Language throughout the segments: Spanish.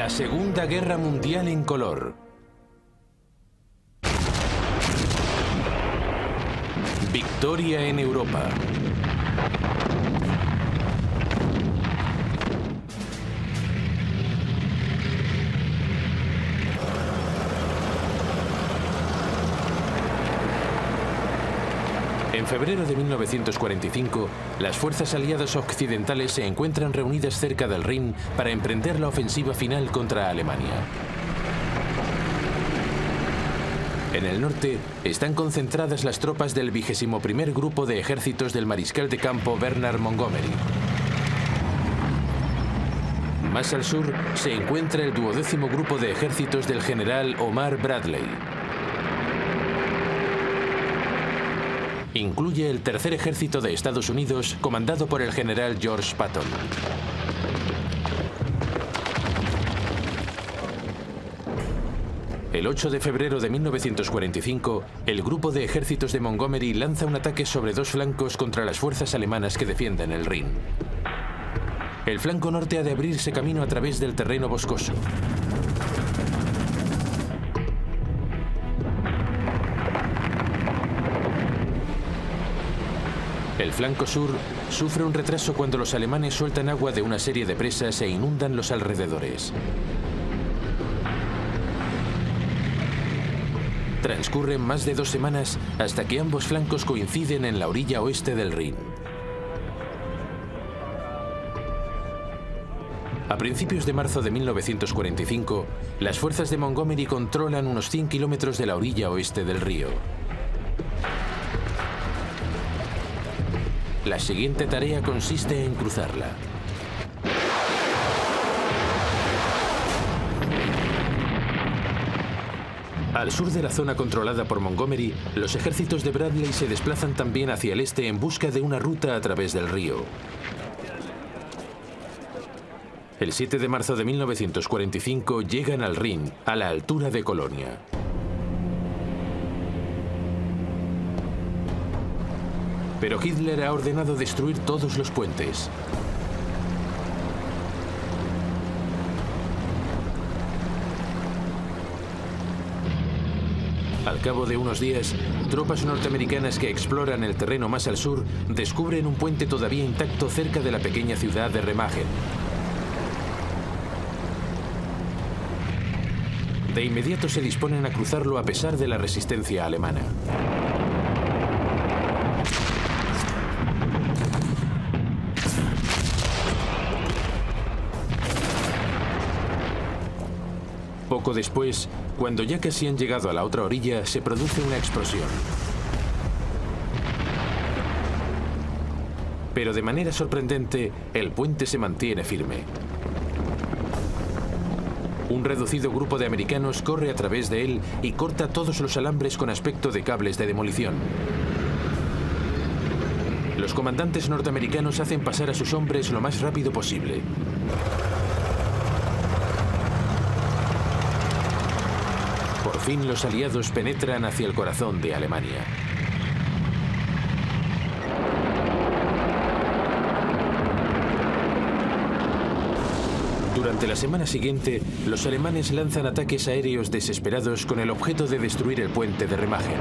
La Segunda Guerra Mundial en color. Victoria en Europa. En febrero de 1945, las fuerzas aliadas occidentales se encuentran reunidas cerca del Rin para emprender la ofensiva final contra Alemania. En el norte están concentradas las tropas del 21º Grupo de Ejércitos del mariscal de campo Bernard Montgomery. Más al sur se encuentra el 12º Grupo de Ejércitos del general Omar Bradley. Incluye el Tercer Ejército de Estados Unidos, comandado por el general George Patton. El 8 de febrero de 1945, el grupo de ejércitos de Montgomery lanza un ataque sobre dos flancos contra las fuerzas alemanas que defienden el Rin. El flanco norte ha de abrirse camino a través del terreno boscoso. El flanco sur sufre un retraso cuando los alemanes sueltan agua de una serie de presas e inundan los alrededores. Transcurren más de 2 semanas hasta que ambos flancos coinciden en la orilla oeste del Rin. A principios de marzo de 1945, las fuerzas de Montgomery controlan unos 100 kilómetros de la orilla oeste del río. La siguiente tarea consiste en cruzarla. Al sur de la zona controlada por Montgomery, los ejércitos de Bradley se desplazan también hacia el este en busca de una ruta a través del río. El 7 de marzo de 1945 llegan al Rin, a la altura de Colonia. Pero Hitler ha ordenado destruir todos los puentes. Al cabo de unos días, tropas norteamericanas que exploran el terreno más al sur descubren un puente todavía intacto cerca de la pequeña ciudad de Remagen. De inmediato se disponen a cruzarlo a pesar de la resistencia alemana. Poco después, cuando ya casi han llegado a la otra orilla, se produce una explosión. Pero de manera sorprendente, el puente se mantiene firme. Un reducido grupo de americanos corre a través de él y corta todos los alambres con aspecto de cables de demolición. Los comandantes norteamericanos hacen pasar a sus hombres lo más rápido posible. Por fin los aliados penetran hacia el corazón de Alemania. Durante la semana siguiente, los alemanes lanzan ataques aéreos desesperados con el objeto de destruir el puente de Remagen.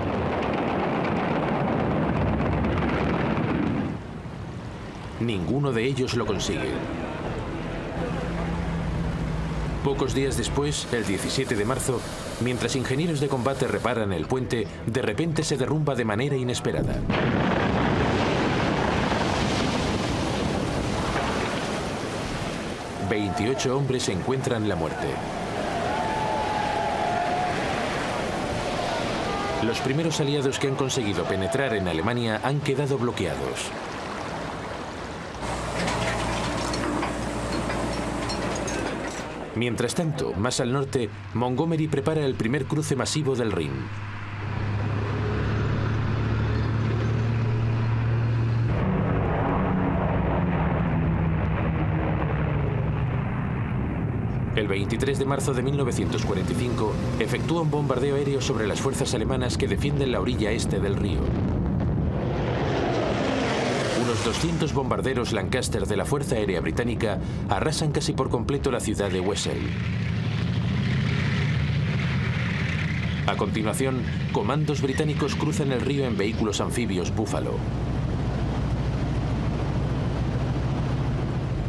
Ninguno de ellos lo consigue. Pocos días después, el 17 de marzo, mientras ingenieros de combate reparan el puente, de repente se derrumba de manera inesperada. $28 hombres encuentran la muerte. Los primeros aliados que han conseguido penetrar en Alemania han quedado bloqueados. Mientras tanto, más al norte, Montgomery prepara el primer cruce masivo del Rin. El 23 de marzo de 1945, efectúa un bombardeo aéreo sobre las fuerzas alemanas que defienden la orilla este del río. Unos los 200 bombarderos Lancaster de la Fuerza Aérea Británica arrasan casi por completo la ciudad de Wesel. A continuación, comandos británicos cruzan el río en vehículos anfibios Buffalo.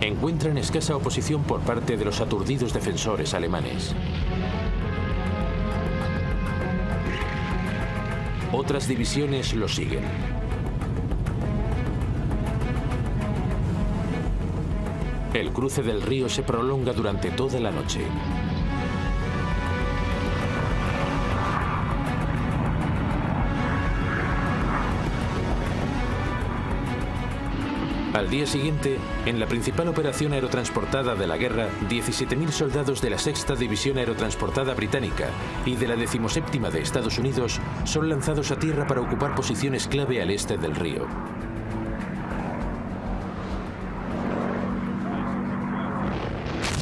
Encuentran escasa oposición por parte de los aturdidos defensores alemanes. Otras divisiones los siguen. El cruce del río se prolonga durante toda la noche. Al día siguiente, en la principal operación aerotransportada de la guerra, 17.000 soldados de la 6ª División Aerotransportada Británica y de la 17ª de Estados Unidos son lanzados a tierra para ocupar posiciones clave al este del río.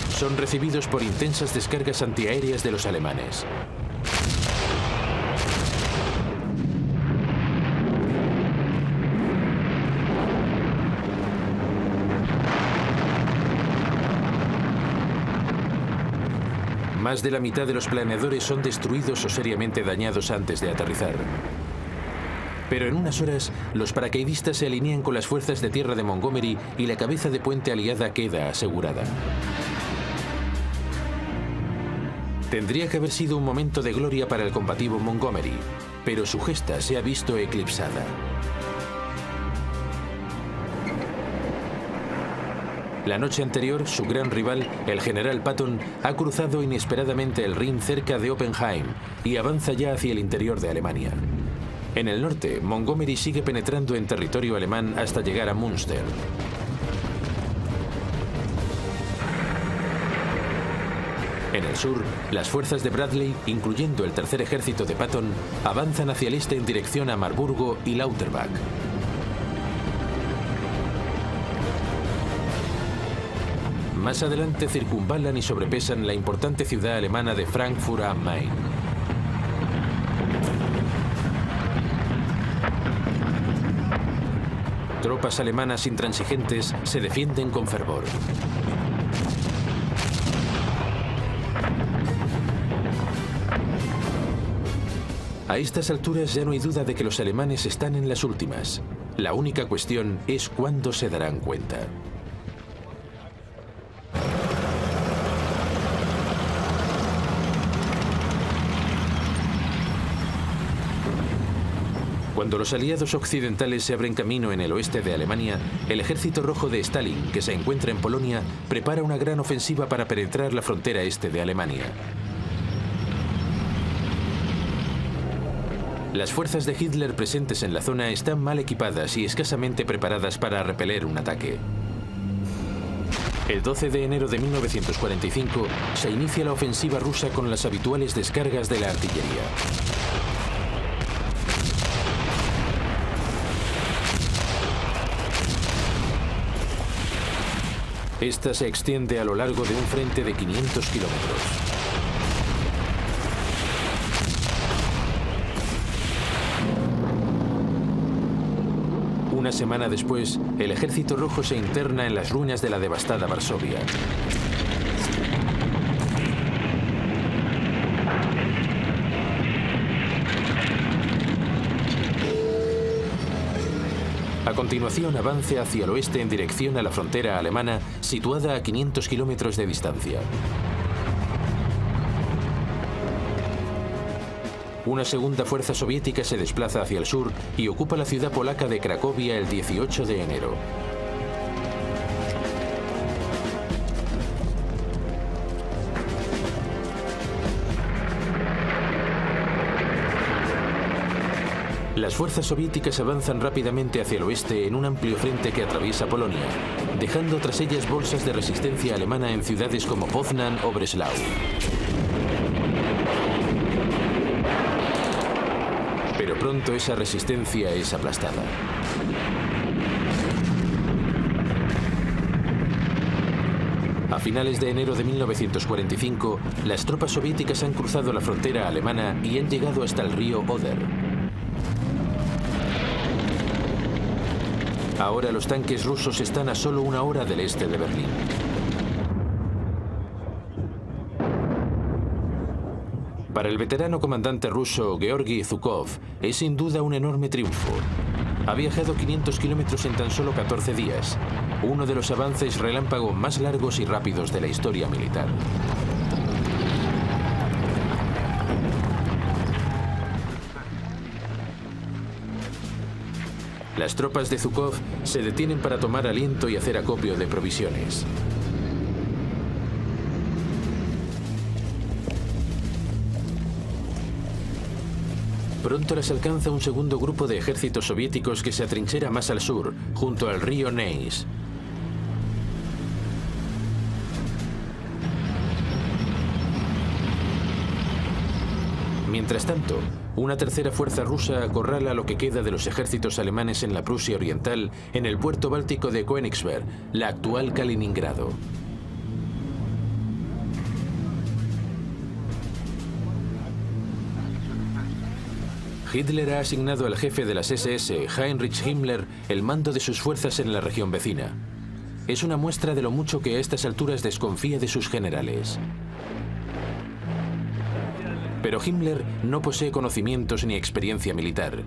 Son recibidos por intensas descargas antiaéreas de los alemanes. Más de la mitad de los planeadores son destruidos o seriamente dañados antes de aterrizar. Pero en unas horas, los paracaidistas se alinean con las fuerzas de tierra de Montgomery y la cabeza de puente aliada queda asegurada. Tendría que haber sido un momento de gloria para el combativo Montgomery, pero su gesta se ha visto eclipsada. La noche anterior, su gran rival, el general Patton, ha cruzado inesperadamente el Rin cerca de Oppenheim y avanza ya hacia el interior de Alemania. En el norte, Montgomery sigue penetrando en territorio alemán hasta llegar a Münster. En el sur, las fuerzas de Bradley, incluyendo el tercer ejército de Patton, avanzan hacia el este en dirección a Marburgo y Lauterbach. Más adelante circunvalan y sobrepesan la importante ciudad alemana de Frankfurt am Main. Tropas alemanas intransigentes se defienden con fervor. A estas alturas ya no hay duda de que los alemanes están en las últimas. La única cuestión es cuándo se darán cuenta. Cuando los aliados occidentales se abren camino en el oeste de Alemania, el Ejército Rojo de Stalin, que se encuentra en Polonia, prepara una gran ofensiva para penetrar la frontera este de Alemania. Las fuerzas de Hitler presentes en la zona están mal equipadas y escasamente preparadas para repeler un ataque. El 12 de enero de 1945 se inicia la ofensiva rusa con las habituales descargas de la artillería. Esta se extiende a lo largo de un frente de 500 kilómetros. Una semana después, el Ejército Rojo se interna en las ruinas de la devastada Varsovia. A continuación avance hacia el oeste en dirección a la frontera alemana, situada a 500 kilómetros de distancia. Una segunda fuerza soviética se desplaza hacia el sur y ocupa la ciudad polaca de Cracovia el 18 de enero. Las fuerzas soviéticas avanzan rápidamente hacia el oeste en un amplio frente que atraviesa Polonia, dejando tras ellas bolsas de resistencia alemana en ciudades como Poznan o Breslau. Pero pronto esa resistencia es aplastada. A finales de enero de 1945, las tropas soviéticas han cruzado la frontera alemana y han llegado hasta el río Oder. Ahora los tanques rusos están a solo 1 hora del este de Berlín. Para el veterano comandante ruso Georgi Zhukov es sin duda un enorme triunfo. Ha viajado 500 kilómetros en tan solo 14 días, uno de los avances relámpago más largos y rápidos de la historia militar. Las tropas de Zhukov se detienen para tomar aliento y hacer acopio de provisiones. Pronto las alcanza un segundo grupo de ejércitos soviéticos que se atrinchera más al sur, junto al río Neis. Mientras tanto, una tercera fuerza rusa acorrala lo que queda de los ejércitos alemanes en la Prusia Oriental, en el puerto báltico de Königsberg, la actual Kaliningrado. Hitler ha asignado al jefe de las SS, Heinrich Himmler, el mando de sus fuerzas en la región vecina. Es una muestra de lo mucho que a estas alturas desconfía de sus generales. Pero Himmler no posee conocimientos ni experiencia militar.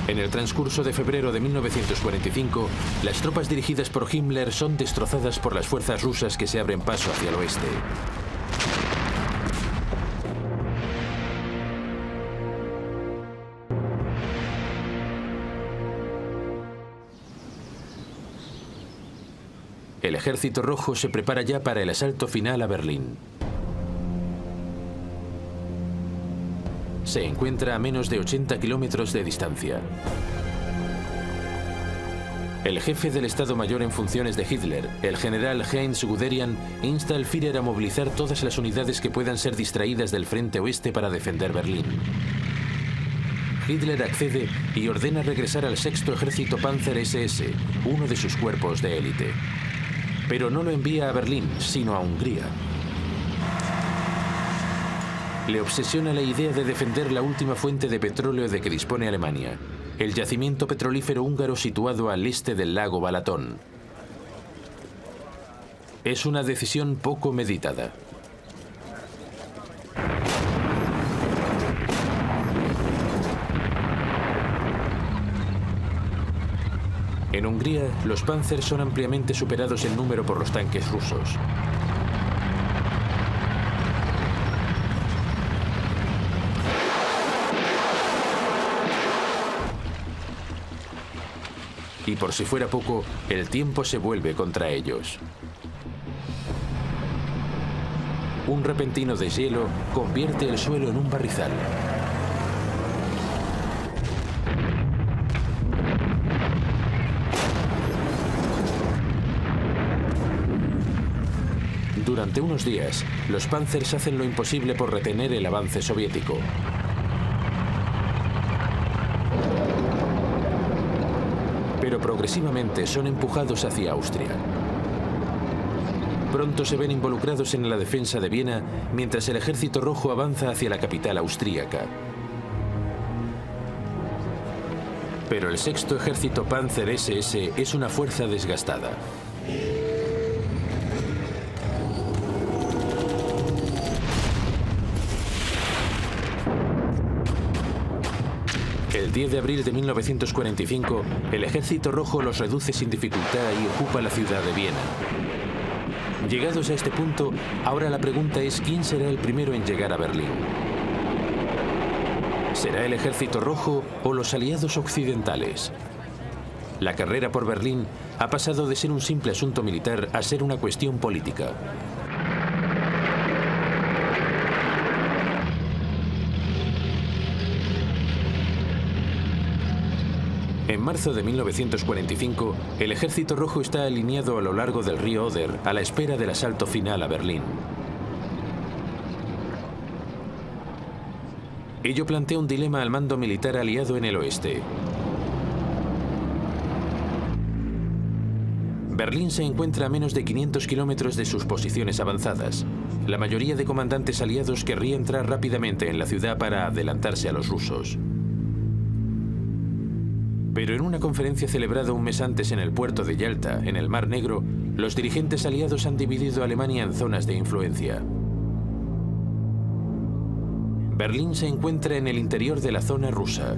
En el transcurso de febrero de 1945, las tropas dirigidas por Himmler son destrozadas por las fuerzas rusas que se abren paso hacia el oeste. El ejército rojo se prepara ya para el asalto final a Berlín. Se encuentra a menos de 80 kilómetros de distancia. El jefe del Estado Mayor en funciones de Hitler, el general Heinz Guderian, insta al Führer a movilizar todas las unidades que puedan ser distraídas del frente oeste para defender Berlín. Hitler accede y ordena regresar al 6º Ejército Panzer SS, uno de sus cuerpos de élite. Pero no lo envía a Berlín, sino a Hungría. Le obsesiona la idea de defender la última fuente de petróleo de que dispone Alemania, el yacimiento petrolífero húngaro situado al este del lago Balatón. Es una decisión poco meditada. En Hungría, los Panzers son ampliamente superados en número por los tanques rusos. Y por si fuera poco, el tiempo se vuelve contra ellos. Un repentino deshielo convierte el suelo en un barrizal. Durante unos días, los Panzers hacen lo imposible por retener el avance soviético. Pero progresivamente son empujados hacia Austria. Pronto se ven involucrados en la defensa de Viena, mientras el ejército rojo avanza hacia la capital austríaca. Pero el 6º Ejército Panzer SS es una fuerza desgastada. El 10 de abril de 1945, el ejército rojo los reduce sin dificultad y ocupa la ciudad de Viena. Llegados a este punto, ahora la pregunta es ¿quién será el primero en llegar a Berlín? ¿Será el ejército rojo o los aliados occidentales? La carrera por Berlín ha pasado de ser un simple asunto militar a ser una cuestión política. En marzo de 1945, el ejército rojo está alineado a lo largo del río Oder a la espera del asalto final a Berlín. Ello plantea un dilema al mando militar aliado en el oeste. Berlín se encuentra a menos de 500 kilómetros de sus posiciones avanzadas. La mayoría de comandantes aliados querría entrar rápidamente en la ciudad para adelantarse a los rusos. Pero en una conferencia celebrada un mes antes en el puerto de Yalta, en el Mar Negro, los dirigentes aliados han dividido a Alemania en zonas de influencia. Berlín se encuentra en el interior de la zona rusa.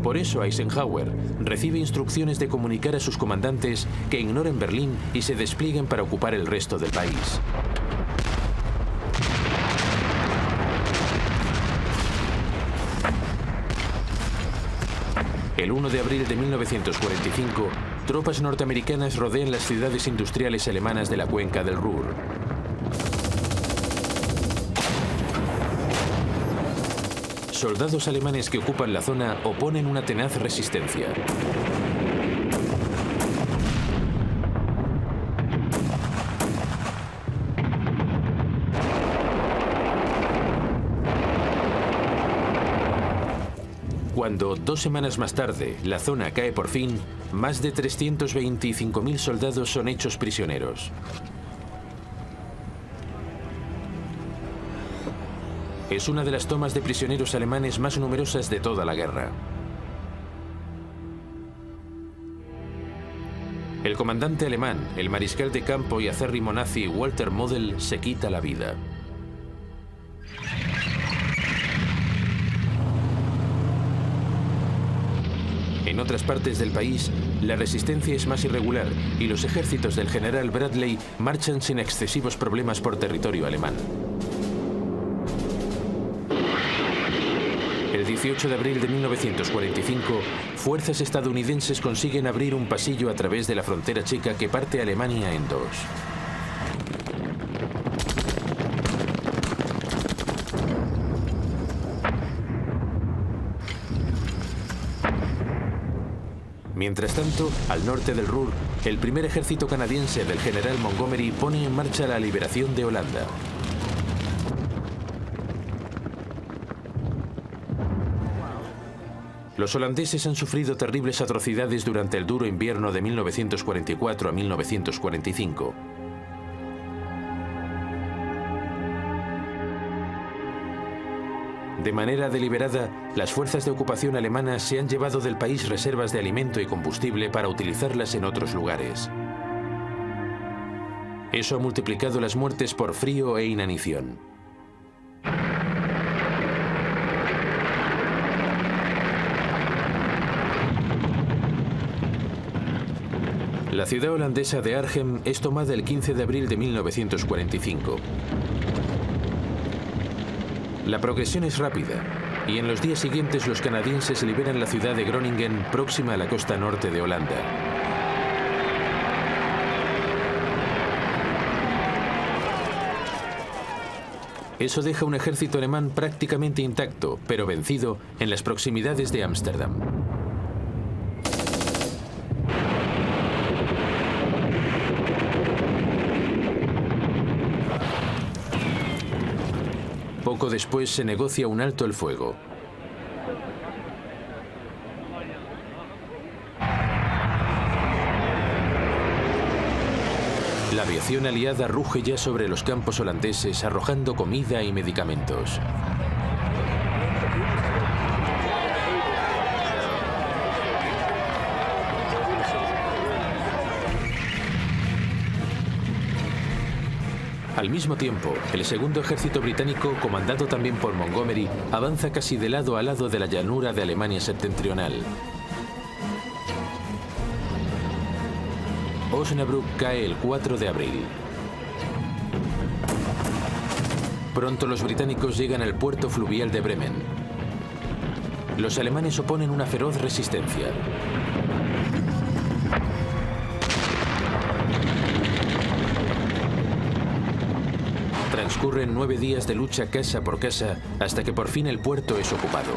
Por eso Eisenhower recibe instrucciones de comunicar a sus comandantes que ignoren Berlín y se desplieguen para ocupar el resto del país. El 1 de abril de 1945, tropas norteamericanas rodean las ciudades industriales alemanas de la cuenca del Ruhr. Soldados alemanes que ocupan la zona oponen una tenaz resistencia. Cuando, 2 semanas más tarde, la zona cae por fin, más de 325.000 soldados son hechos prisioneros. Es una de las tomas de prisioneros alemanes más numerosas de toda la guerra. El comandante alemán, el mariscal de campo y acérrimo nazi Walter Model, se quita la vida. En otras partes del país, la resistencia es más irregular y los ejércitos del general Bradley marchan sin excesivos problemas por territorio alemán. El 18 de abril de 1945, fuerzas estadounidenses consiguen abrir un pasillo a través de la frontera checa que parte a Alemania en dos. Mientras tanto, al norte del Ruhr, el primer ejército canadiense del general Montgomery pone en marcha la liberación de Holanda. Los holandeses han sufrido terribles atrocidades durante el duro invierno de 1944 a 1945. De manera deliberada, las fuerzas de ocupación alemanas se han llevado del país reservas de alimento y combustible para utilizarlas en otros lugares. Eso ha multiplicado las muertes por frío e inanición. La ciudad holandesa de Arnhem es tomada el 15 de abril de 1945. La progresión es rápida, y en los días siguientes los canadienses liberan la ciudad de Groningen, próxima a la costa norte de Holanda. Eso deja un ejército alemán prácticamente intacto, pero vencido, en las proximidades de Ámsterdam. Poco después se negocia un alto el fuego. La aviación aliada ruge ya sobre los campos holandeses, arrojando comida y medicamentos. Al mismo tiempo, el segundo ejército británico, comandado también por Montgomery, avanza casi de lado a lado de la llanura de Alemania septentrional. Osnabrück cae el 4 de abril. Pronto los británicos llegan al puerto fluvial de Bremen. Los alemanes oponen una feroz resistencia. Transcurren 9 días de lucha casa por casa hasta que por fin el puerto es ocupado.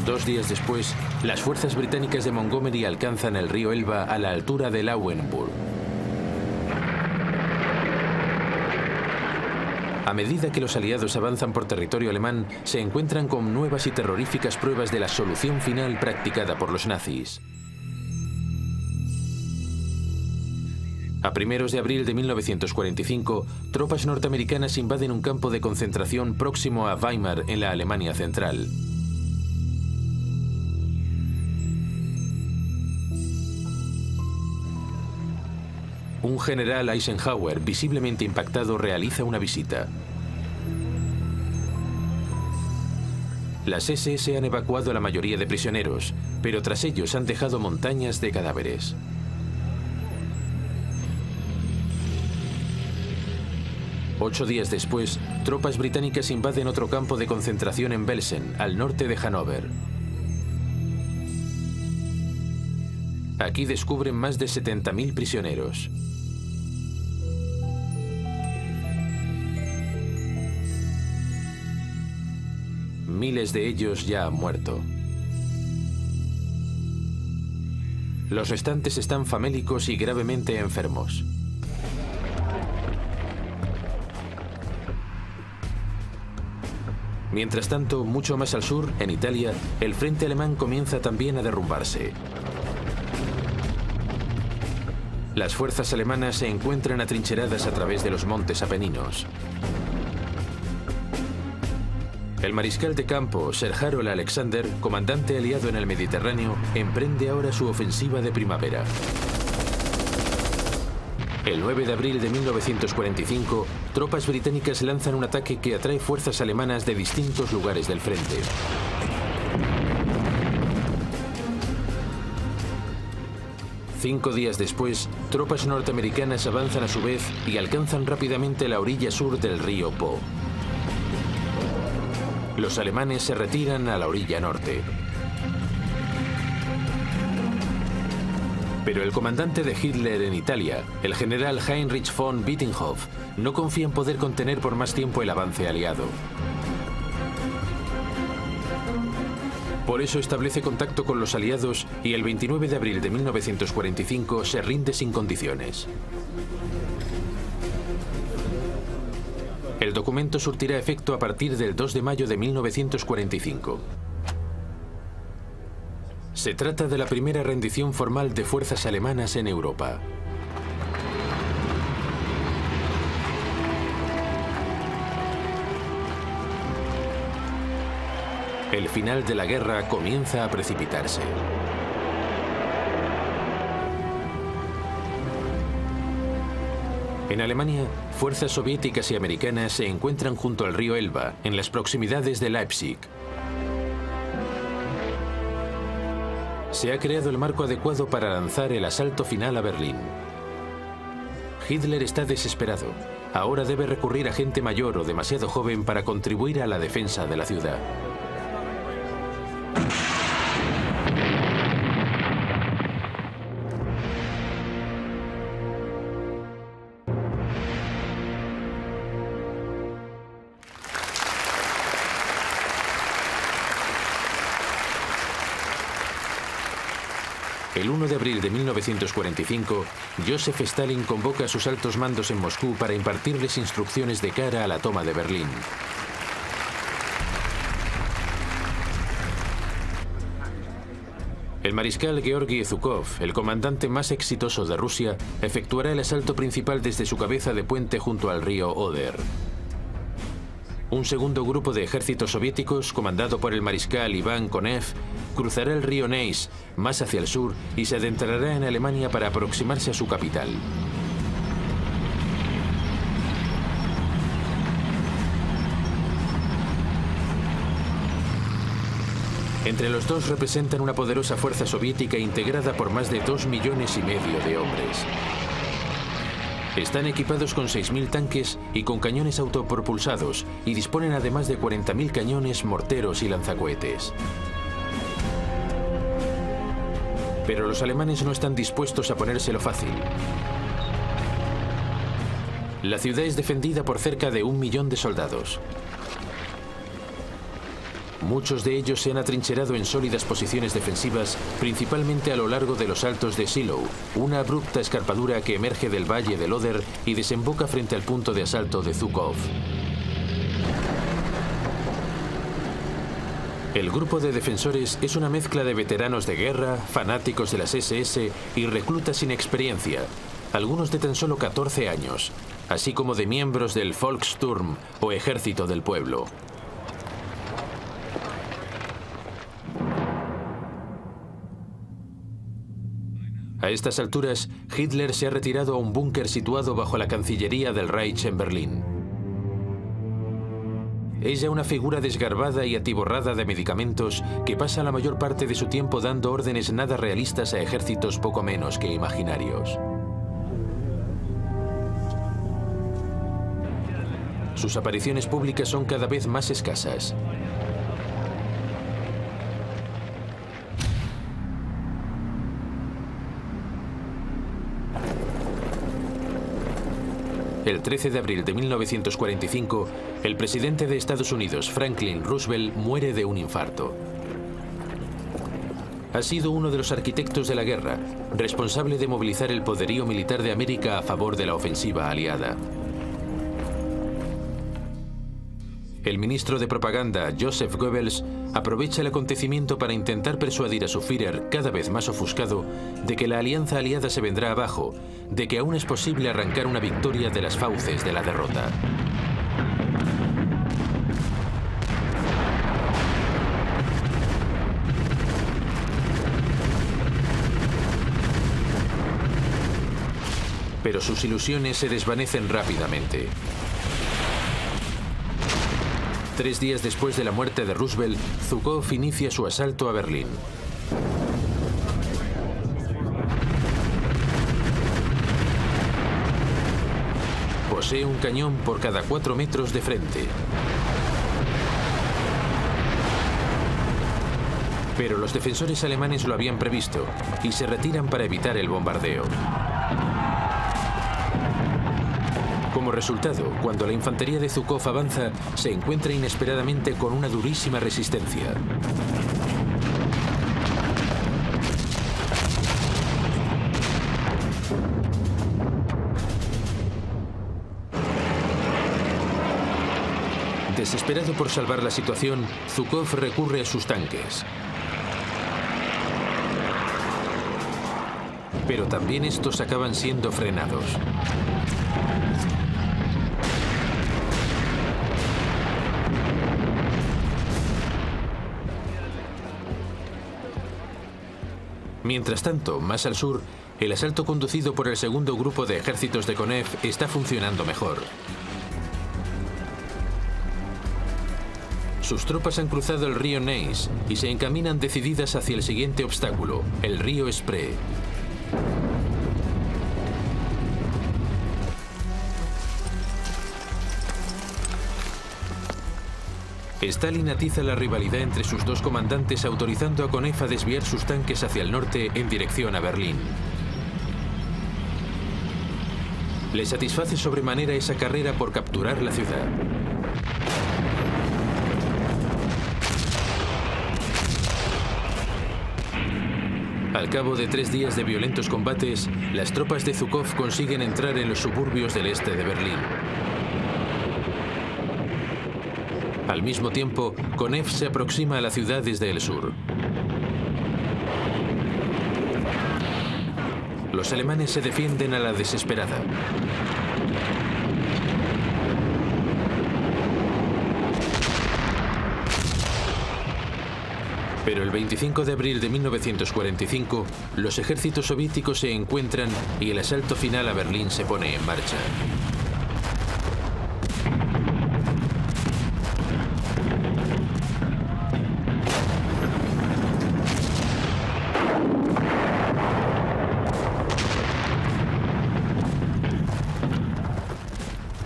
Dos días después, las fuerzas británicas de Montgomery alcanzan el río Elba a la altura de Lauenburg. A medida que los aliados avanzan por territorio alemán, se encuentran con nuevas y terroríficas pruebas de la solución final practicada por los nazis. A primeros de abril de 1945, tropas norteamericanas invaden un campo de concentración próximo a Weimar, en la Alemania central. Un general Eisenhower, visiblemente impactado, realiza una visita. Las SS han evacuado a la mayoría de prisioneros, pero tras ellos han dejado montañas de cadáveres. Ocho días después, tropas británicas invaden otro campo de concentración en Belsen, al norte de Hannover. Aquí descubren más de 70.000 prisioneros. Miles de ellos ya han muerto. Los restantes están famélicos y gravemente enfermos. Mientras tanto, mucho más al sur, en Italia, el frente alemán comienza también a derrumbarse. Las fuerzas alemanas se encuentran atrincheradas a través de los montes Apeninos. El mariscal de campo, Sir Harold Alexander, comandante aliado en el Mediterráneo, emprende ahora su ofensiva de primavera. El 9 de abril de 1945, tropas británicas lanzan un ataque que atrae fuerzas alemanas de distintos lugares del frente. Cinco días después, tropas norteamericanas avanzan a su vez y alcanzan rápidamente la orilla sur del río Po. Los alemanes se retiran a la orilla norte. Pero el comandante de Hitler en Italia, el general Heinrich von Bittenhoff, no confía en poder contener por más tiempo el avance aliado. Por eso establece contacto con los aliados y el 29 de abril de 1945 se rinde sin condiciones. El documento surtirá efecto a partir del 2 de mayo de 1945. Se trata de la primera rendición formal de fuerzas alemanas en Europa. El final de la guerra comienza a precipitarse. En Alemania, fuerzas soviéticas y americanas se encuentran junto al río Elba, en las proximidades de Leipzig. Se ha creado el marco adecuado para lanzar el asalto final a Berlín. Hitler está desesperado. Ahora debe recurrir a gente mayor o demasiado joven para contribuir a la defensa de la ciudad. El 1 de abril de 1945, Joseph Stalin convoca a sus altos mandos en Moscú para impartirles instrucciones de cara a la toma de Berlín. El mariscal Georgi Zhukov, el comandante más exitoso de Rusia, efectuará el asalto principal desde su cabeza de puente junto al río Oder. Un segundo grupo de ejércitos soviéticos, comandado por el mariscal Iván Konev, cruzará el río Neisse, más hacia el sur, y se adentrará en Alemania para aproximarse a su capital. Entre los dos representan una poderosa fuerza soviética integrada por más de 2,5 millones de hombres. Están equipados con 6.000 tanques y con cañones autopropulsados y disponen además de 40.000 cañones, morteros y lanzacohetes. Pero los alemanes no están dispuestos a ponérselo fácil. La ciudad es defendida por cerca de 1 millón de soldados. Muchos de ellos se han atrincherado en sólidas posiciones defensivas, principalmente a lo largo de los altos de Shiloh, una abrupta escarpadura que emerge del valle del Oder y desemboca frente al punto de asalto de Zhukov. El grupo de defensores es una mezcla de veteranos de guerra, fanáticos de las SS y reclutas sin experiencia, algunos de tan solo 14 años, así como de miembros del Volkssturm o Ejército del Pueblo. A estas alturas, Hitler se ha retirado a un búnker situado bajo la Cancillería del Reich en Berlín. Es ya una figura desgarbada y atiborrada de medicamentos que pasa la mayor parte de su tiempo dando órdenes nada realistas a ejércitos poco menos que imaginarios. Sus apariciones públicas son cada vez más escasas. El 13 de abril de 1945, el presidente de Estados Unidos, Franklin Roosevelt, muere de un infarto. Ha sido uno de los arquitectos de la guerra, responsable de movilizar el poderío militar de América a favor de la ofensiva aliada. El ministro de propaganda, Joseph Goebbels, aprovecha el acontecimiento para intentar persuadir a su Führer, cada vez más ofuscado, de que la alianza aliada se vendrá abajo, de que aún es posible arrancar una victoria de las fauces de la derrota. Pero sus ilusiones se desvanecen rápidamente. 3 días después de la muerte de Roosevelt, Zhukov inicia su asalto a Berlín. Posee un cañón por cada 4 metros de frente. Pero los defensores alemanes lo habían previsto y se retiran para evitar el bombardeo. Como resultado, cuando la infantería de Zhukov avanza, se encuentra inesperadamente con una durísima resistencia. Desesperado por salvar la situación, Zhukov recurre a sus tanques. Pero también estos acaban siendo frenados. Mientras tanto, más al sur, el asalto conducido por el segundo grupo de ejércitos de Konev está funcionando mejor. Sus tropas han cruzado el río Neisse y se encaminan decididas hacia el siguiente obstáculo, el río Spree. Stalin atiza la rivalidad entre sus dos comandantes, autorizando a Konev a desviar sus tanques hacia el norte en dirección a Berlín. Le satisface sobremanera esa carrera por capturar la ciudad. Al cabo de 3 días de violentos combates, las tropas de Zhukov consiguen entrar en los suburbios del este de Berlín. Al mismo tiempo, Konev se aproxima a la ciudad desde el sur. Los alemanes se defienden a la desesperada. Pero el 25 de abril de 1945, los ejércitos soviéticos se encuentran y el asalto final a Berlín se pone en marcha.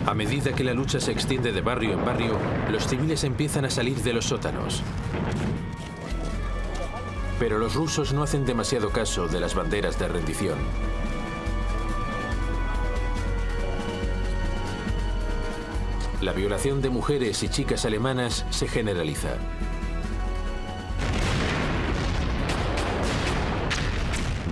A medida que la lucha se extiende de barrio en barrio, los civiles empiezan a salir de los sótanos. Pero los rusos no hacen demasiado caso de las banderas de rendición. La violación de mujeres y chicas alemanas se generaliza.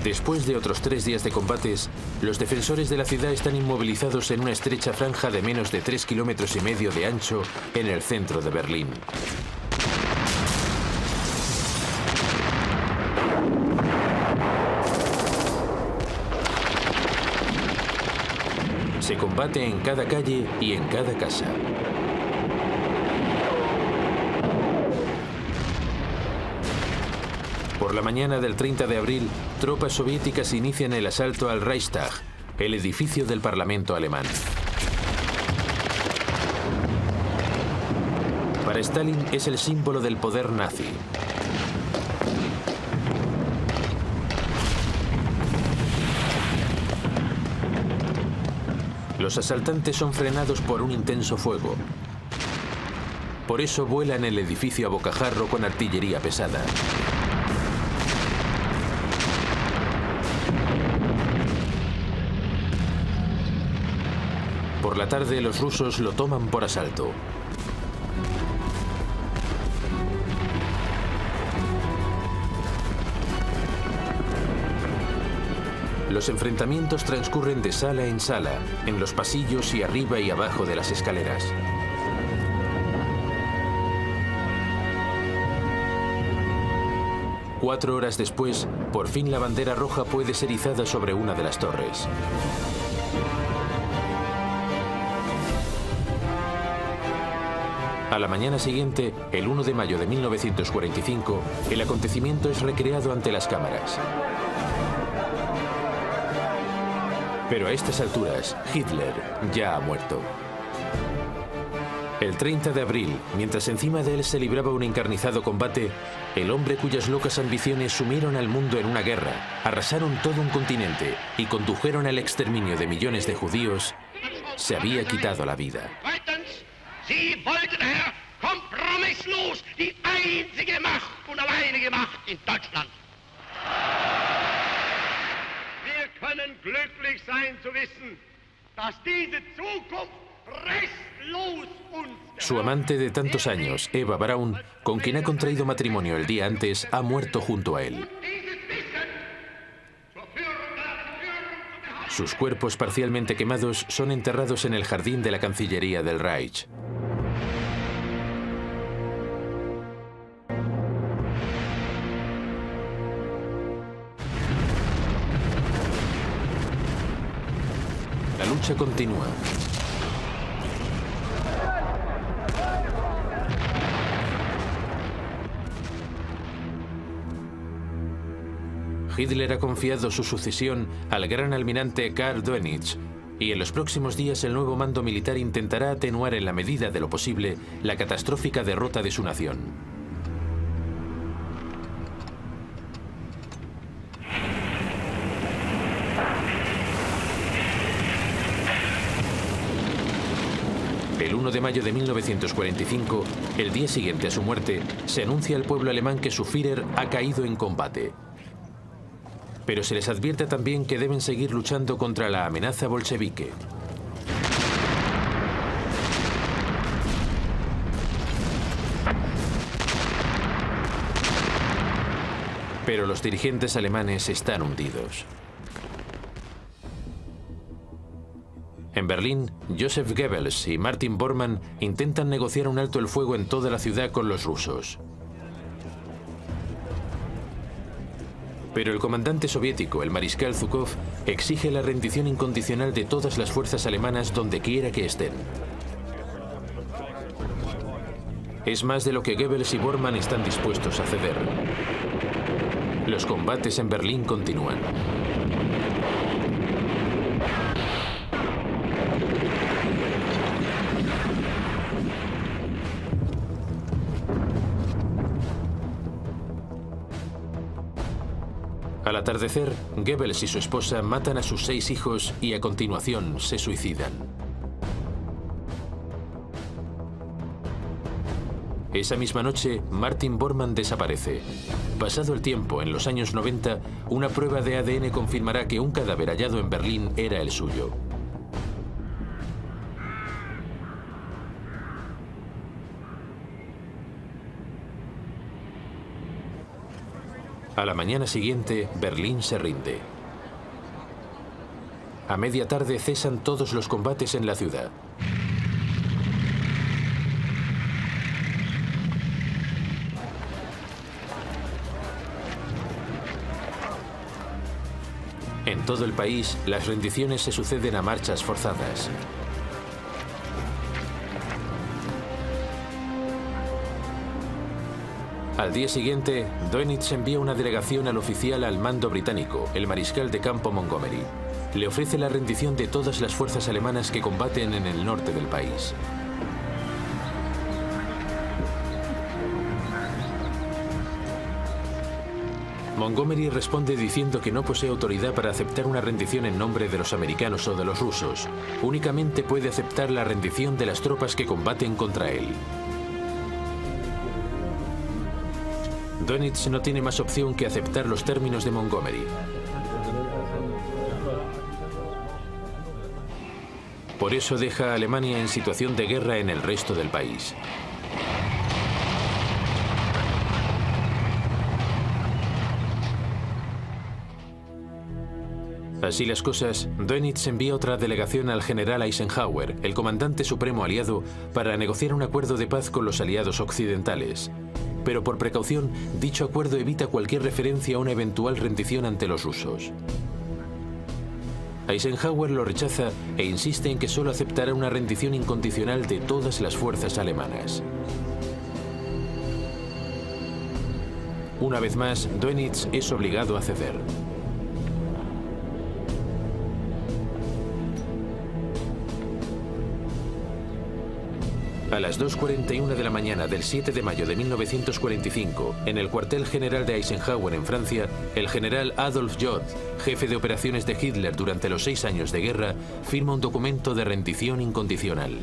Después de otros 3 días de combates, los defensores de la ciudad están inmovilizados en una estrecha franja de menos de 3,5 kilómetros de ancho en el centro de Berlín. Se combate en cada calle y en cada casa. Por la mañana del 30 de abril, tropas soviéticas inician el asalto al Reichstag, el edificio del Parlamento alemán. Para Stalin es el símbolo del poder nazi. Los asaltantes son frenados por un intenso fuego. Por eso vuelan el edificio a bocajarro con artillería pesada. Por la tarde, los rusos lo toman por asalto. Los enfrentamientos transcurren de sala en sala, en los pasillos y arriba y abajo de las escaleras. Cuatro horas después, por fin la bandera roja puede ser izada sobre una de las torres. A la mañana siguiente, el 1 de mayo de 1945, el acontecimiento es recreado ante las cámaras. Pero a estas alturas, Hitler ya ha muerto. El 30 de abril, mientras encima de él se libraba un encarnizado combate, el hombre cuyas locas ambiciones sumieron al mundo en una guerra, arrasaron todo un continente y condujeron al exterminio de millones de judíos, se había quitado la vida. Sie wollten, Herr, kompromisslos die einzige Macht und alleinige Macht in Deutschland. Wir können glücklich sein zu wissen, dass diese Zukunft restlos uns Su amante de tantos años, Eva Braun, con quien ha contraído matrimonio el día antes, ha muerto junto a él. Sus cuerpos parcialmente quemados son enterrados en el jardín de la Cancillería del Reich. La lucha continúa. Hitler ha confiado su sucesión al gran almirante Karl Dönitz, y en los próximos días el nuevo mando militar intentará atenuar en la medida de lo posible la catastrófica derrota de su nación. El 1 de mayo de 1945, el día siguiente a su muerte, se anuncia al pueblo alemán que su Führer ha caído en combate. Pero se les advierte también que deben seguir luchando contra la amenaza bolchevique. Pero los dirigentes alemanes están hundidos. En Berlín, Joseph Goebbels y Martin Bormann intentan negociar un alto el fuego en toda la ciudad con los rusos. Pero el comandante soviético, el mariscal Zhukov, exige la rendición incondicional de todas las fuerzas alemanas donde quiera que estén. Es más de lo que Goebbels y Bormann están dispuestos a ceder. Los combates en Berlín continúan. Al atardecer, Goebbels y su esposa matan a sus 6 hijos y a continuación se suicidan. Esa misma noche, Martin Bormann desaparece. Pasado el tiempo, en los años 90, una prueba de ADN confirmará que un cadáver hallado en Berlín era el suyo. A la mañana siguiente, Berlín se rinde. A media tarde cesan todos los combates en la ciudad. En todo el país, las rendiciones se suceden a marchas forzadas. Al día siguiente, Dönitz envía una delegación al oficial al mando británico, el mariscal de campo Montgomery. Le ofrece la rendición de todas las fuerzas alemanas que combaten en el norte del país. Montgomery responde diciendo que no posee autoridad para aceptar una rendición en nombre de los americanos o de los rusos. Únicamente puede aceptar la rendición de las tropas que combaten contra él. Dönitz no tiene más opción que aceptar los términos de Montgomery. Por eso deja a Alemania en situación de guerra en el resto del país. Así las cosas, Dönitz envía otra delegación al general Eisenhower, el comandante supremo aliado, para negociar un acuerdo de paz con los aliados occidentales. Pero por precaución, dicho acuerdo evita cualquier referencia a una eventual rendición ante los rusos. Eisenhower lo rechaza e insiste en que solo aceptará una rendición incondicional de todas las fuerzas alemanas. Una vez más, Dönitz es obligado a ceder. A las 2:41 de la mañana del 7 de mayo de 1945, en el cuartel general de Eisenhower en Francia, el general Adolf Jod, jefe de operaciones de Hitler durante los 6 años de guerra, firma un documento de rendición incondicional.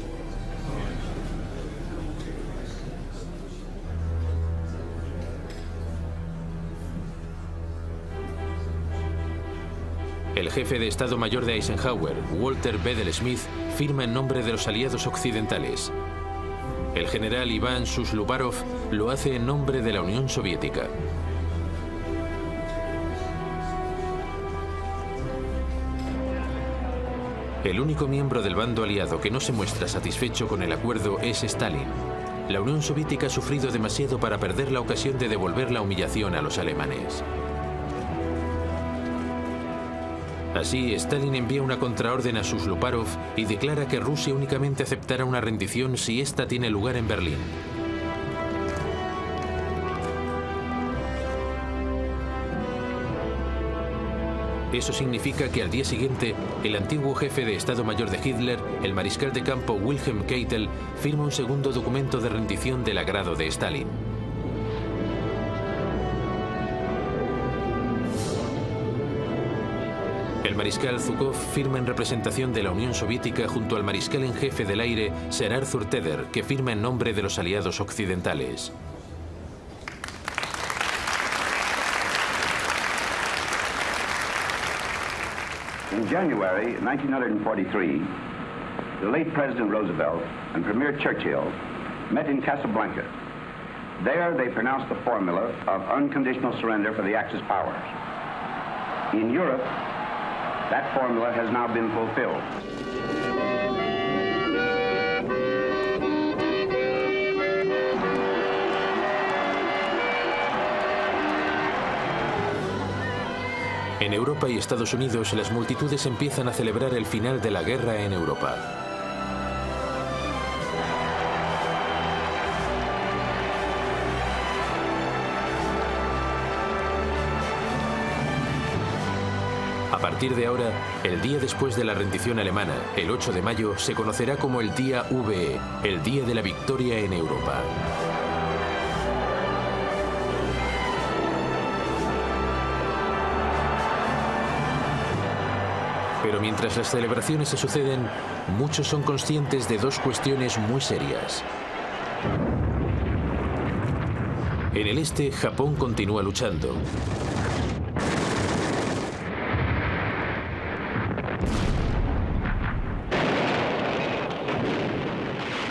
El jefe de Estado Mayor de Eisenhower, Walter Bedell Smith, firma en nombre de los aliados occidentales. El general Iván Suslubarov lo hace en nombre de la Unión Soviética. El único miembro del bando aliado que no se muestra satisfecho con el acuerdo es Stalin. La Unión Soviética ha sufrido demasiado para perder la ocasión de devolver la humillación a los alemanes. Así, Stalin envía una contraorden a Suslubarov y declara que Rusia únicamente aceptará una rendición si ésta tiene lugar en Berlín. Eso significa que al día siguiente, el antiguo jefe de Estado Mayor de Hitler, el mariscal de campo Wilhelm Keitel, firma un segundo documento de rendición del agrado de Stalin. El mariscal Zhukov firma en representación de la Unión Soviética junto al mariscal en jefe del aire, Sir Arthur Tedder, que firma en nombre de los aliados occidentales. In January 1943, the late President Roosevelt and Premier Churchill met in Casablanca. There they pronounced the formula of unconditional surrender for the Axis powers. In Europe, that formula has now been fulfilled. En Europa y Estados Unidos, las multitudes empiezan a celebrar el final de la guerra en Europa. A partir de ahora, el día después de la rendición alemana, el 8 de mayo, se conocerá como el Día VE, el Día de la Victoria en Europa. Pero mientras las celebraciones se suceden, muchos son conscientes de dos cuestiones muy serias. En el este, Japón continúa luchando.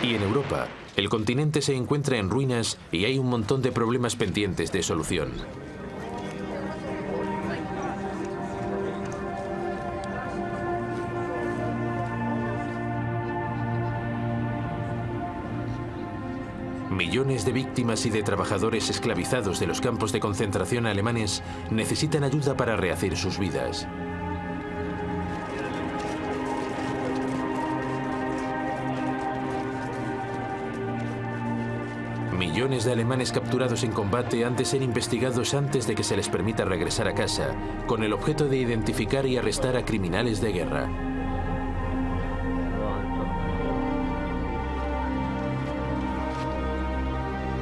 Y en Europa, el continente se encuentra en ruinas y hay un montón de problemas pendientes de solución. Millones de víctimas y de trabajadores esclavizados de los campos de concentración alemanes necesitan ayuda para rehacer sus vidas. Millones de alemanes capturados en combate han de ser investigados antes de que se les permita regresar a casa, con el objeto de identificar y arrestar a criminales de guerra.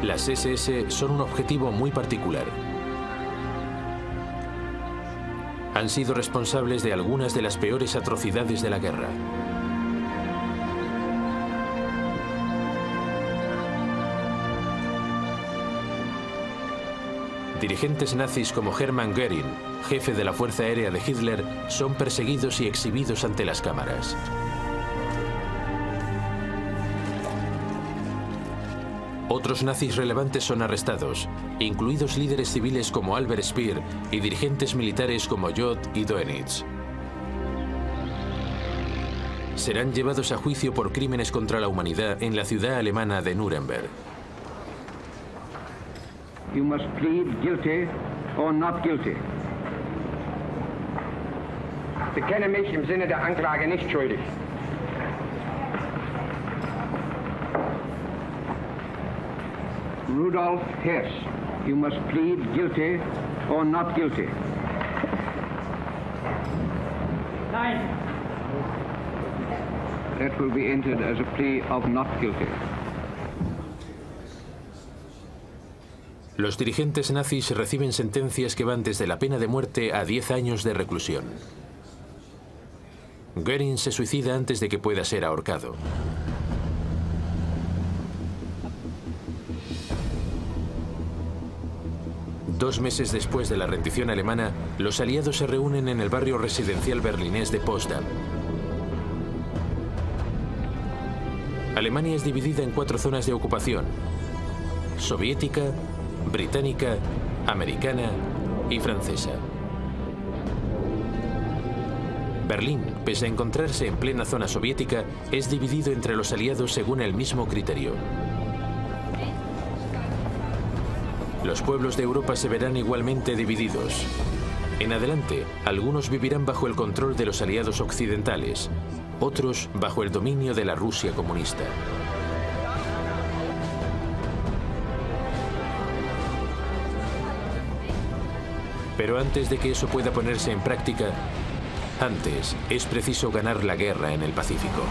Las SS son un objetivo muy particular. Han sido responsables de algunas de las peores atrocidades de la guerra. Dirigentes nazis como Hermann Göring, jefe de la Fuerza Aérea de Hitler, son perseguidos y exhibidos ante las cámaras. Otros nazis relevantes son arrestados, incluidos líderes civiles como Albert Speer y dirigentes militares como Jod y Dönitz. Serán llevados a juicio por crímenes contra la humanidad en la ciudad alemana de Nuremberg. You must plead guilty or not guilty. Bekenne mich im Sinne der Anklage nicht schuldig. Rudolf Hess, you must plead guilty or not guilty. Nein. That will be entered as a plea of not guilty. Los dirigentes nazis reciben sentencias que van desde la pena de muerte a 10 años de reclusión. Göring se suicida antes de que pueda ser ahorcado. Dos meses después de la rendición alemana, los aliados se reúnen en el barrio residencial berlinés de Potsdam. Alemania es dividida en 4 zonas de ocupación: soviética, británica, americana y francesa. Berlín, pese a encontrarse en plena zona soviética, es dividido entre los aliados según el mismo criterio. Los pueblos de Europa se verán igualmente divididos. En adelante, algunos vivirán bajo el control de los aliados occidentales, otros bajo el dominio de la Rusia comunista. Pero antes de que eso pueda ponerse en práctica, antes es preciso ganar la guerra en el Pacífico.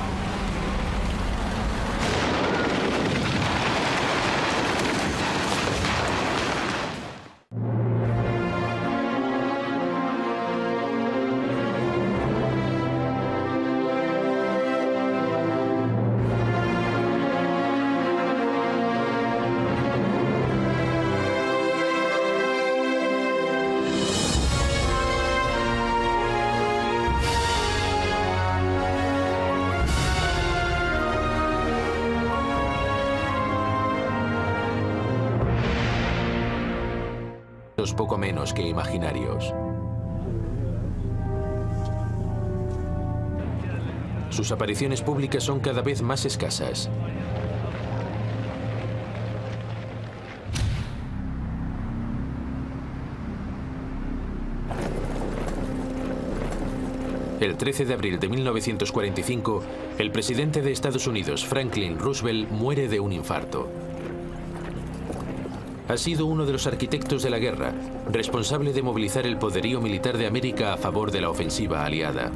Poco menos que imaginarios. Sus apariciones públicas son cada vez más escasas. El 13 de abril de 1945, el presidente de Estados Unidos, Franklin Roosevelt, muere de un infarto. Ha sido uno de los arquitectos de la guerra, responsable de movilizar el poderío militar de América a favor de la ofensiva aliada.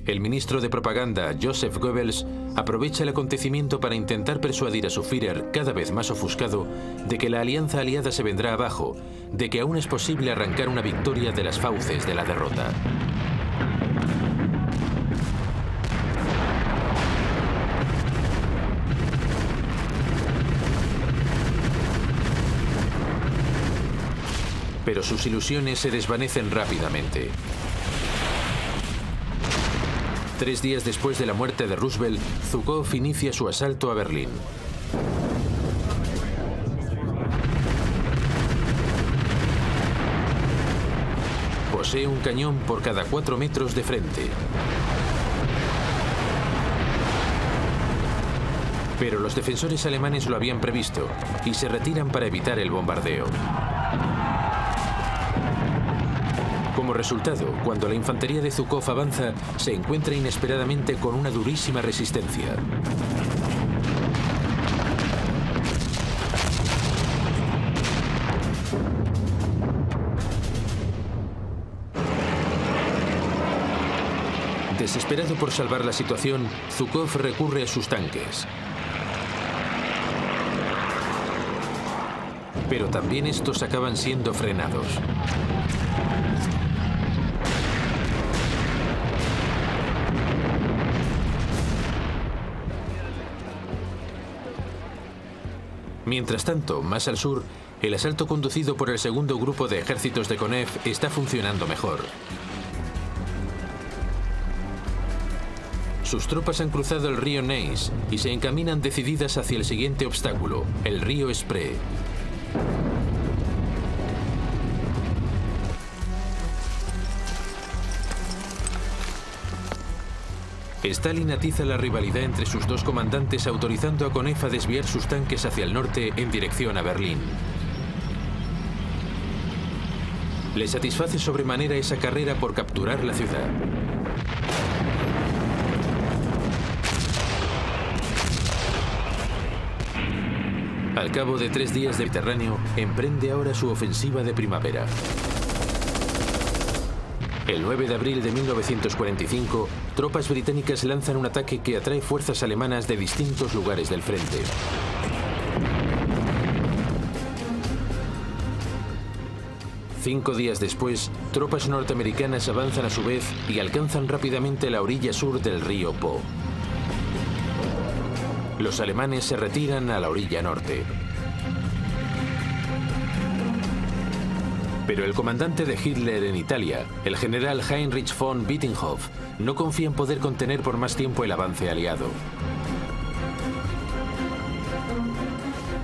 El ministro de propaganda, Joseph Goebbels, aprovecha el acontecimiento para intentar persuadir a su Führer, cada vez más ofuscado, de que la alianza aliada se vendrá abajo, de que aún es posible arrancar una victoria de las fauces de la derrota. Pero sus ilusiones se desvanecen rápidamente. 3 días después de la muerte de Roosevelt, Zhukov inicia su asalto a Berlín. Posee un cañón por cada 4 metros de frente. Pero los defensores alemanes lo habían previsto y se retiran para evitar el bombardeo. Como resultado, cuando la infantería de Zhukov avanza, se encuentra inesperadamente con una durísima resistencia. Desesperado por salvar la situación, Zhukov recurre a sus tanques. Pero también estos acaban siendo frenados. Mientras tanto, más al sur, el asalto conducido por el segundo grupo de ejércitos de Konev está funcionando mejor. Sus tropas han cruzado el río Neisse y se encaminan decididas hacia el siguiente obstáculo, el río Spree. Stalin atiza la rivalidad entre sus dos comandantes, autorizando a Konev a desviar sus tanques hacia el norte en dirección a Berlín. Le satisface sobremanera esa carrera por capturar la ciudad. Al cabo de 3 días de Mediterráneo, emprende ahora su ofensiva de primavera. El 9 de abril de 1945, tropas británicas lanzan un ataque que atrae fuerzas alemanas de distintos lugares del frente. Cinco días después, tropas norteamericanas avanzan a su vez y alcanzan rápidamente la orilla sur del río Po. Los alemanes se retiran a la orilla norte. Pero el comandante de Hitler en Italia, el general Heinrich von Bittinghoff, no confía en poder contener por más tiempo el avance aliado.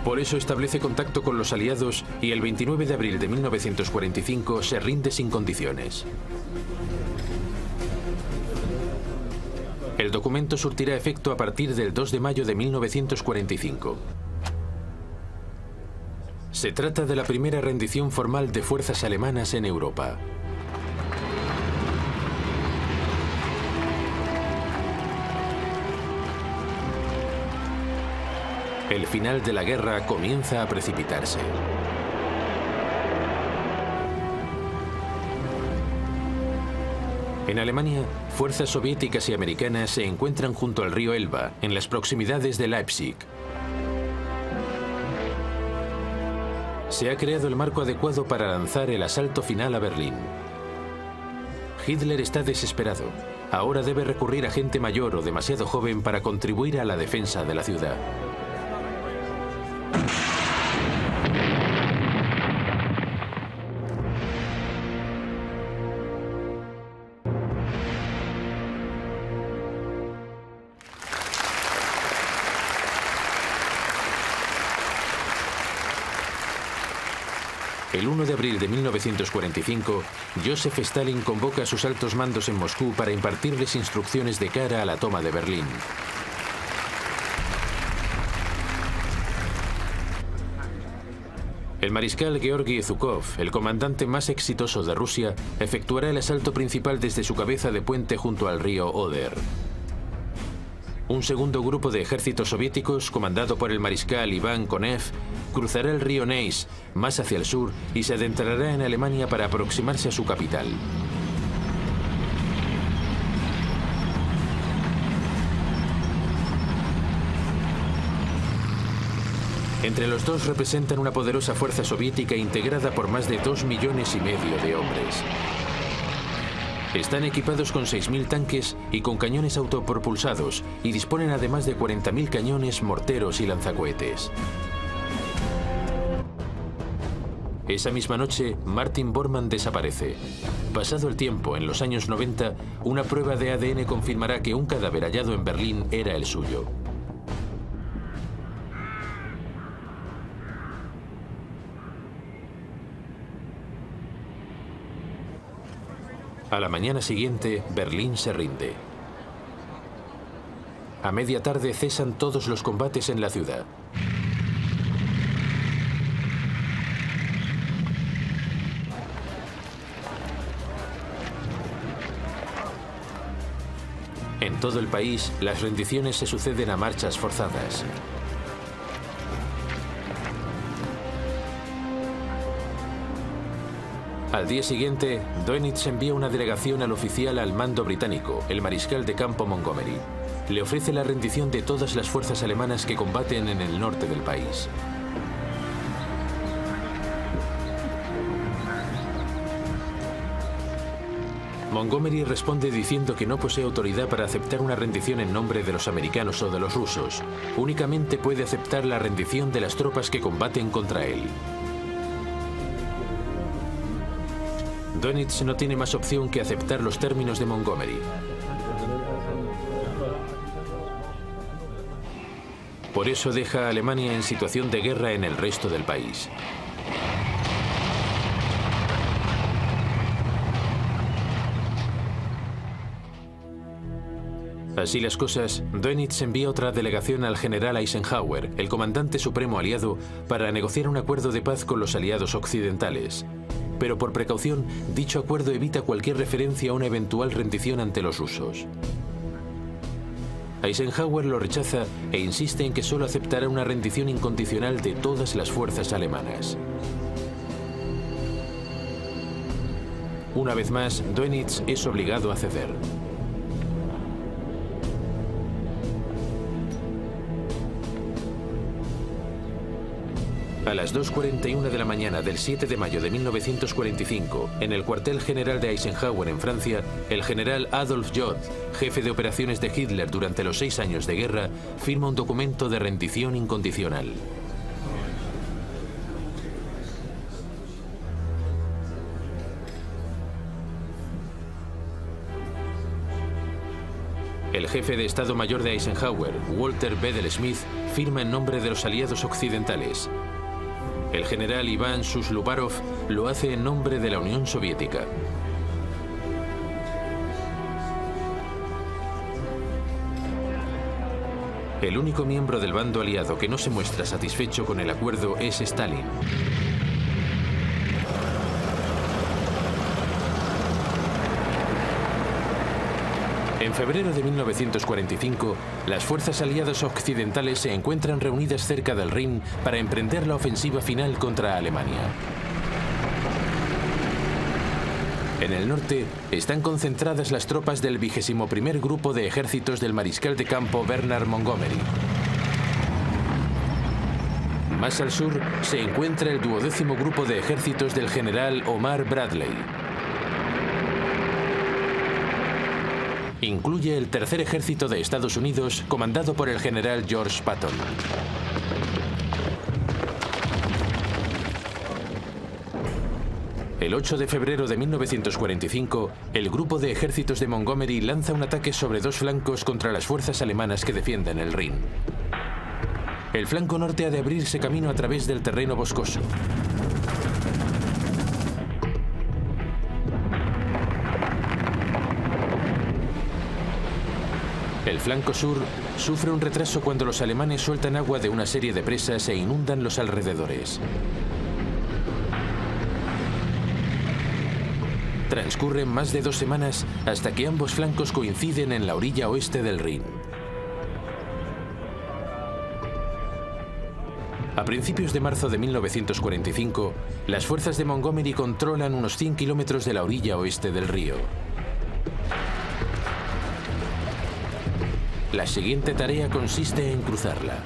Por eso establece contacto con los aliados y el 29 de abril de 1945 se rinde sin condiciones. El documento surtirá efecto a partir del 2 de mayo de 1945. Se trata de la primera rendición formal de fuerzas alemanas en Europa. El final de la guerra comienza a precipitarse. En Alemania, fuerzas soviéticas y americanas se encuentran junto al río Elba, en las proximidades de Leipzig. Se ha creado el marco adecuado para lanzar el asalto final a Berlín. Hitler está desesperado. Ahora debe recurrir a gente mayor o demasiado joven para contribuir a la defensa de la ciudad. El 1 de abril de 1945, Joseph Stalin convoca a sus altos mandos en Moscú para impartirles instrucciones de cara a la toma de Berlín. El mariscal Georgi Zhukov, el comandante más exitoso de Rusia, efectuará el asalto principal desde su cabeza de puente junto al río Oder. Un segundo grupo de ejércitos soviéticos, comandado por el mariscal Iván Konev, cruzará el río Neisse más hacia el sur y se adentrará en Alemania para aproximarse a su capital. Entre los dos representan una poderosa fuerza soviética integrada por más de 2,5 millones de hombres. Están equipados con 6.000 tanques y con cañones autopropulsados y disponen además de 40.000 cañones, morteros y lanzacohetes. Esa misma noche, Martin Bormann desaparece. Pasado el tiempo, en los años 90, una prueba de ADN confirmará que un cadáver hallado en Berlín era el suyo. A la mañana siguiente, Berlín se rinde. A media tarde cesan todos los combates en la ciudad. En todo el país, las rendiciones se suceden a marchas forzadas. Al día siguiente, Dönitz envía una delegación al oficial al mando británico, el mariscal de campo Montgomery. Le ofrece la rendición de todas las fuerzas alemanas que combaten en el norte del país. Montgomery responde diciendo que no posee autoridad para aceptar una rendición en nombre de los americanos o de los rusos. Únicamente puede aceptar la rendición de las tropas que combaten contra él. Dönitz no tiene más opción que aceptar los términos de Montgomery. Por eso deja a Alemania en situación de guerra en el resto del país. Así las cosas, Dönitz envía otra delegación al general Eisenhower, el comandante supremo aliado, para negociar un acuerdo de paz con los aliados occidentales. Pero por precaución, dicho acuerdo evita cualquier referencia a una eventual rendición ante los rusos. Eisenhower lo rechaza e insiste en que solo aceptará una rendición incondicional de todas las fuerzas alemanas. Una vez más, Dönitz es obligado a ceder. A las 2:41 de la mañana del 7 de mayo de 1945, en el cuartel general de Eisenhower en Francia, el general Adolf Jod, jefe de operaciones de Hitler durante los 6 años de guerra, firma un documento de rendición incondicional. El jefe de Estado Mayor de Eisenhower, Walter Bedell Smith, firma en nombre de los aliados occidentales. El general Iván Suslubarov lo hace en nombre de la Unión Soviética. El único miembro del bando aliado que no se muestra satisfecho con el acuerdo es Stalin. En febrero de 1945, las fuerzas aliadas occidentales se encuentran reunidas cerca del Rin para emprender la ofensiva final contra Alemania. En el norte están concentradas las tropas del 21º Grupo de Ejércitos del mariscal de campo Bernard Montgomery. Más al sur se encuentra el 12º Grupo de Ejércitos del general Omar Bradley. Incluye el Tercer Ejército de Estados Unidos, comandado por el general George Patton. El 8 de febrero de 1945, el grupo de ejércitos de Montgomery lanza un ataque sobre 2 flancos contra las fuerzas alemanas que defienden el Rin. El flanco norte ha de abrirse camino a través del terreno boscoso. El flanco sur sufre un retraso cuando los alemanes sueltan agua de una serie de presas e inundan los alrededores. Transcurren más de 2 semanas hasta que ambos flancos coinciden en la orilla oeste del Rin. A principios de marzo de 1945, las fuerzas de Montgomery controlan unos 100 kilómetros de la orilla oeste del río. La siguiente tarea consiste en cruzarla.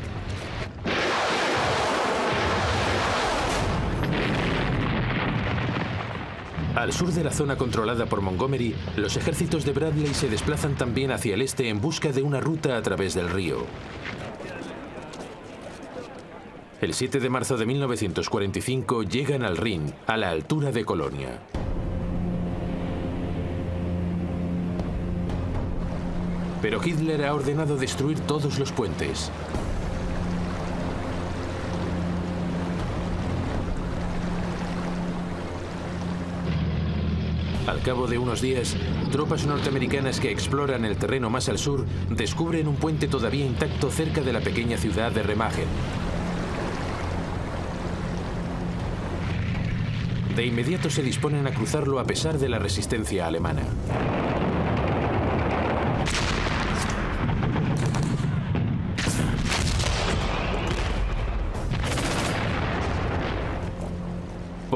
Al sur de la zona controlada por Montgomery, los ejércitos de Bradley se desplazan también hacia el este en busca de una ruta a través del río. El 7 de marzo de 1945 llegan al Rin, a la altura de Colonia. Pero Hitler ha ordenado destruir todos los puentes. Al cabo de unos días, tropas norteamericanas que exploran el terreno más al sur descubren un puente todavía intacto cerca de la pequeña ciudad de Remagen. De inmediato se disponen a cruzarlo a pesar de la resistencia alemana.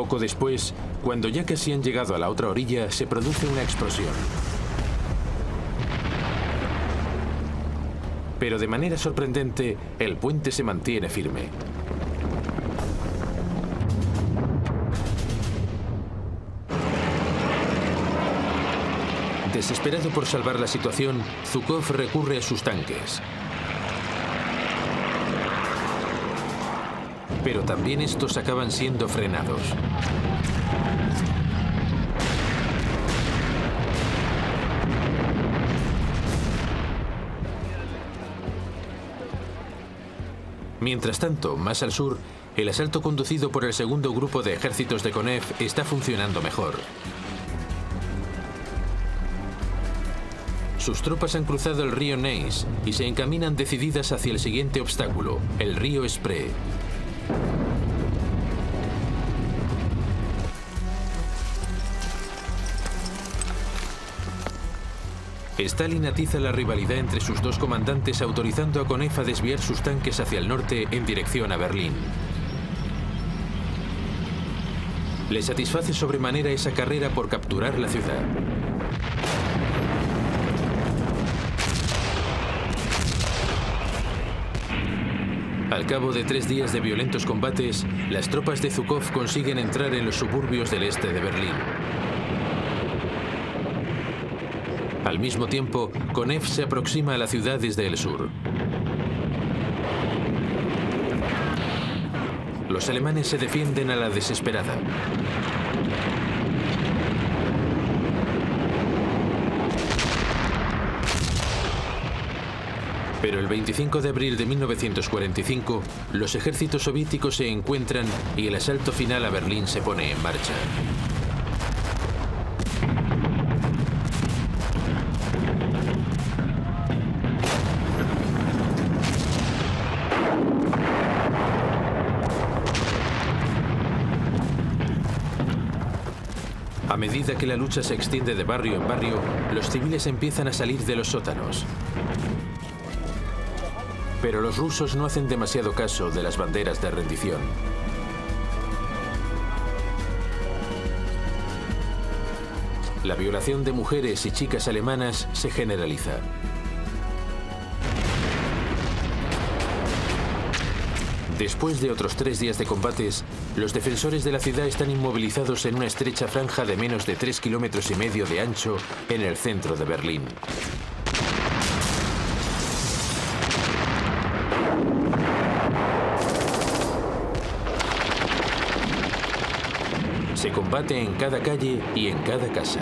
Poco después, cuando ya casi han llegado a la otra orilla, se produce una explosión. Pero de manera sorprendente, el puente se mantiene firme. Desesperado por salvar la situación, Zhukov recurre a sus tanques. Pero también estos acaban siendo frenados. Mientras tanto, más al sur, el asalto conducido por el segundo grupo de ejércitos de Konev está funcionando mejor. Sus tropas han cruzado el río Neisse y se encaminan decididas hacia el siguiente obstáculo, el río Spree. Stalin atiza la rivalidad entre sus dos comandantes, autorizando a Konev a desviar sus tanques hacia el norte en dirección a Berlín. Le satisface sobremanera esa carrera por capturar la ciudad. Al cabo de 3 días de violentos combates, las tropas de Zhukov consiguen entrar en los suburbios del este de Berlín. Al mismo tiempo, Konev se aproxima a la ciudad desde el sur. Los alemanes se defienden a la desesperada. Pero el 25 de abril de 1945, los ejércitos soviéticos se encuentran y el asalto final a Berlín se pone en marcha. A medida que la lucha se extiende de barrio en barrio, los civiles empiezan a salir de los sótanos. Pero los rusos no hacen demasiado caso de las banderas de rendición. La violación de mujeres y chicas alemanas se generaliza. Después de otros 3 días de combates, los defensores de la ciudad están inmovilizados en una estrecha franja de menos de 3,5 kilómetros de ancho en el centro de Berlín. Se combate en cada calle y en cada casa.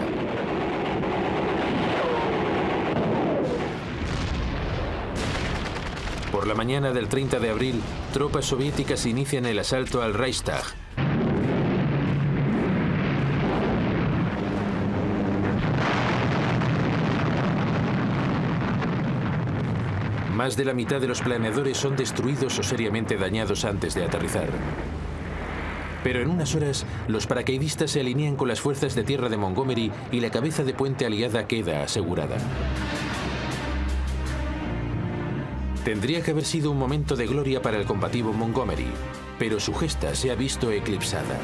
Por la mañana del 30 de abril, tropas soviéticas inician el asalto al Reichstag. Más de la mitad de los planeadores son destruidos o seriamente dañados antes de aterrizar. Pero en unas horas, los paracaidistas se alinean con las fuerzas de tierra de Montgomery y la cabeza de puente aliada queda asegurada. Tendría que haber sido un momento de gloria para el combativo Montgomery, pero su gesta se ha visto eclipsada.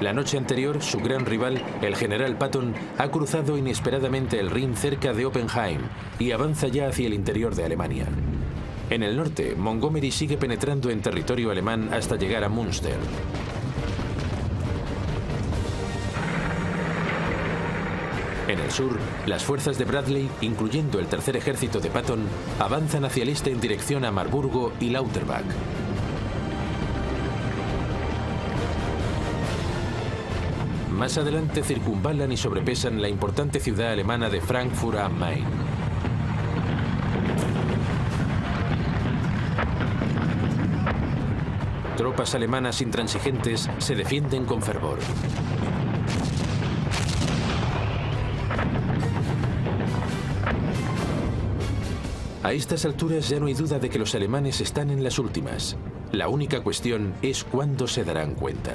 La noche anterior, su gran rival, el general Patton, ha cruzado inesperadamente el Rin cerca de Oppenheim y avanza ya hacia el interior de Alemania. En el norte, Montgomery sigue penetrando en territorio alemán hasta llegar a Münster. En el sur, las fuerzas de Bradley, incluyendo el tercer ejército de Patton, avanzan hacia el este en dirección a Marburgo y Lauterbach. Más adelante circunvalan y sobrepesan la importante ciudad alemana de Frankfurt am Main. Tropas alemanas intransigentes se defienden con fervor. A estas alturas ya no hay duda de que los alemanes están en las últimas. La única cuestión es cuándo se darán cuenta.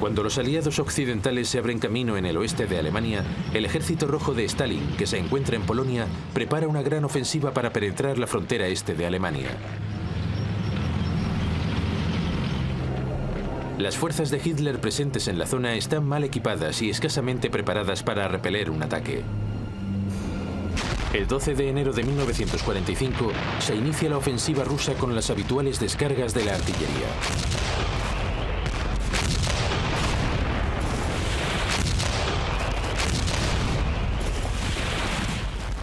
Cuando los aliados occidentales se abren camino en el oeste de Alemania, el ejército rojo de Stalin, que se encuentra en Polonia, prepara una gran ofensiva para penetrar la frontera este de Alemania. Las fuerzas de Hitler presentes en la zona están mal equipadas y escasamente preparadas para repeler un ataque. El 12 de enero de 1945 se inicia la ofensiva rusa con las habituales descargas de la artillería.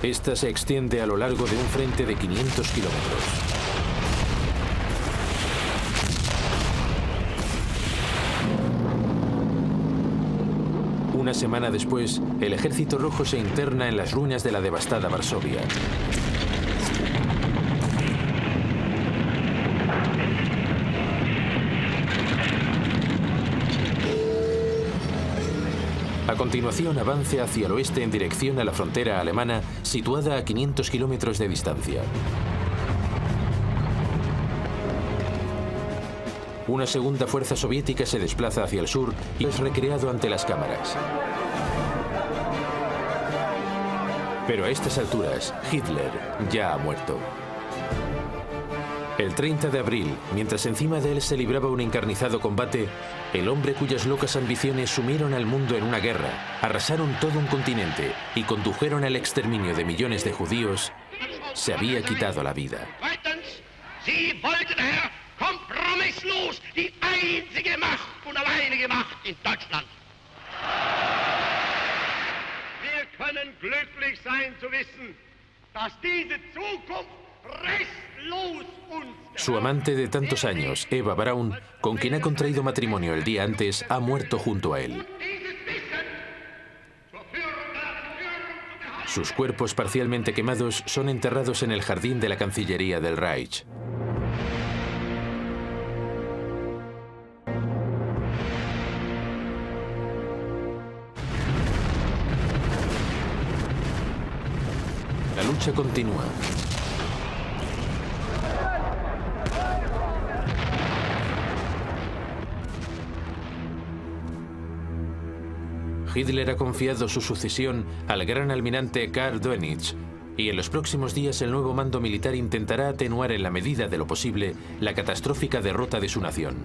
Esta se extiende a lo largo de un frente de 500 kilómetros. Una semana después, el ejército rojo se interna en las ruinas de la devastada Varsovia. A continuación avance hacia el oeste en dirección a la frontera alemana, situada a 500 kilómetros de distancia. Una segunda fuerza soviética se desplaza hacia el sur y es recreado ante las cámaras. Pero a estas alturas, Hitler ya ha muerto. El 30 de abril, mientras encima de él se libraba un encarnizado combate, el hombre cuyas locas ambiciones sumieron al mundo en una guerra, arrasaron todo un continente y condujeron al exterminio de millones de judíos, se había quitado la vida. Sie wollten, Herr, kompromisslos die einzige Macht und alleinige Macht in Deutschland. Wir können glücklich sein zu wissen, dass diese Zukunft restlos uns... Su amante de tantos años, Eva Braun, con quien ha contraído matrimonio el día antes, ha muerto junto a él. Sus cuerpos parcialmente quemados son enterrados en el jardín de la Cancillería del Reich. La lucha continúa. Hitler ha confiado su sucesión al gran almirante Karl Dönitz, y en los próximos días el nuevo mando militar intentará atenuar en la medida de lo posible la catastrófica derrota de su nación.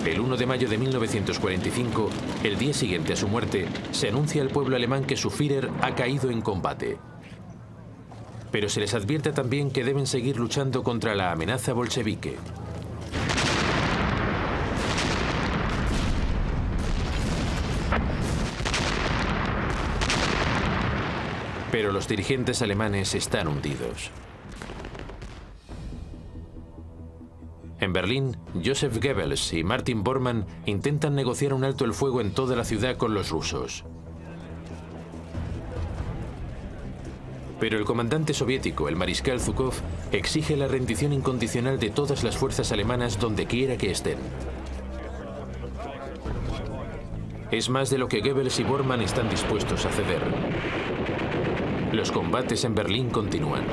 El 1 de mayo de 1945, el día siguiente a su muerte, se anuncia al pueblo alemán que su Führer ha caído en combate. Pero se les advierte también que deben seguir luchando contra la amenaza bolchevique. Pero los dirigentes alemanes están hundidos. En Berlín, Joseph Goebbels y Martin Bormann intentan negociar un alto el fuego en toda la ciudad con los rusos. Pero el comandante soviético, el mariscal Zhukov, exige la rendición incondicional de todas las fuerzas alemanas donde quiera que estén. Es más de lo que Goebbels y Bormann están dispuestos a ceder. Los combates en Berlín continúan.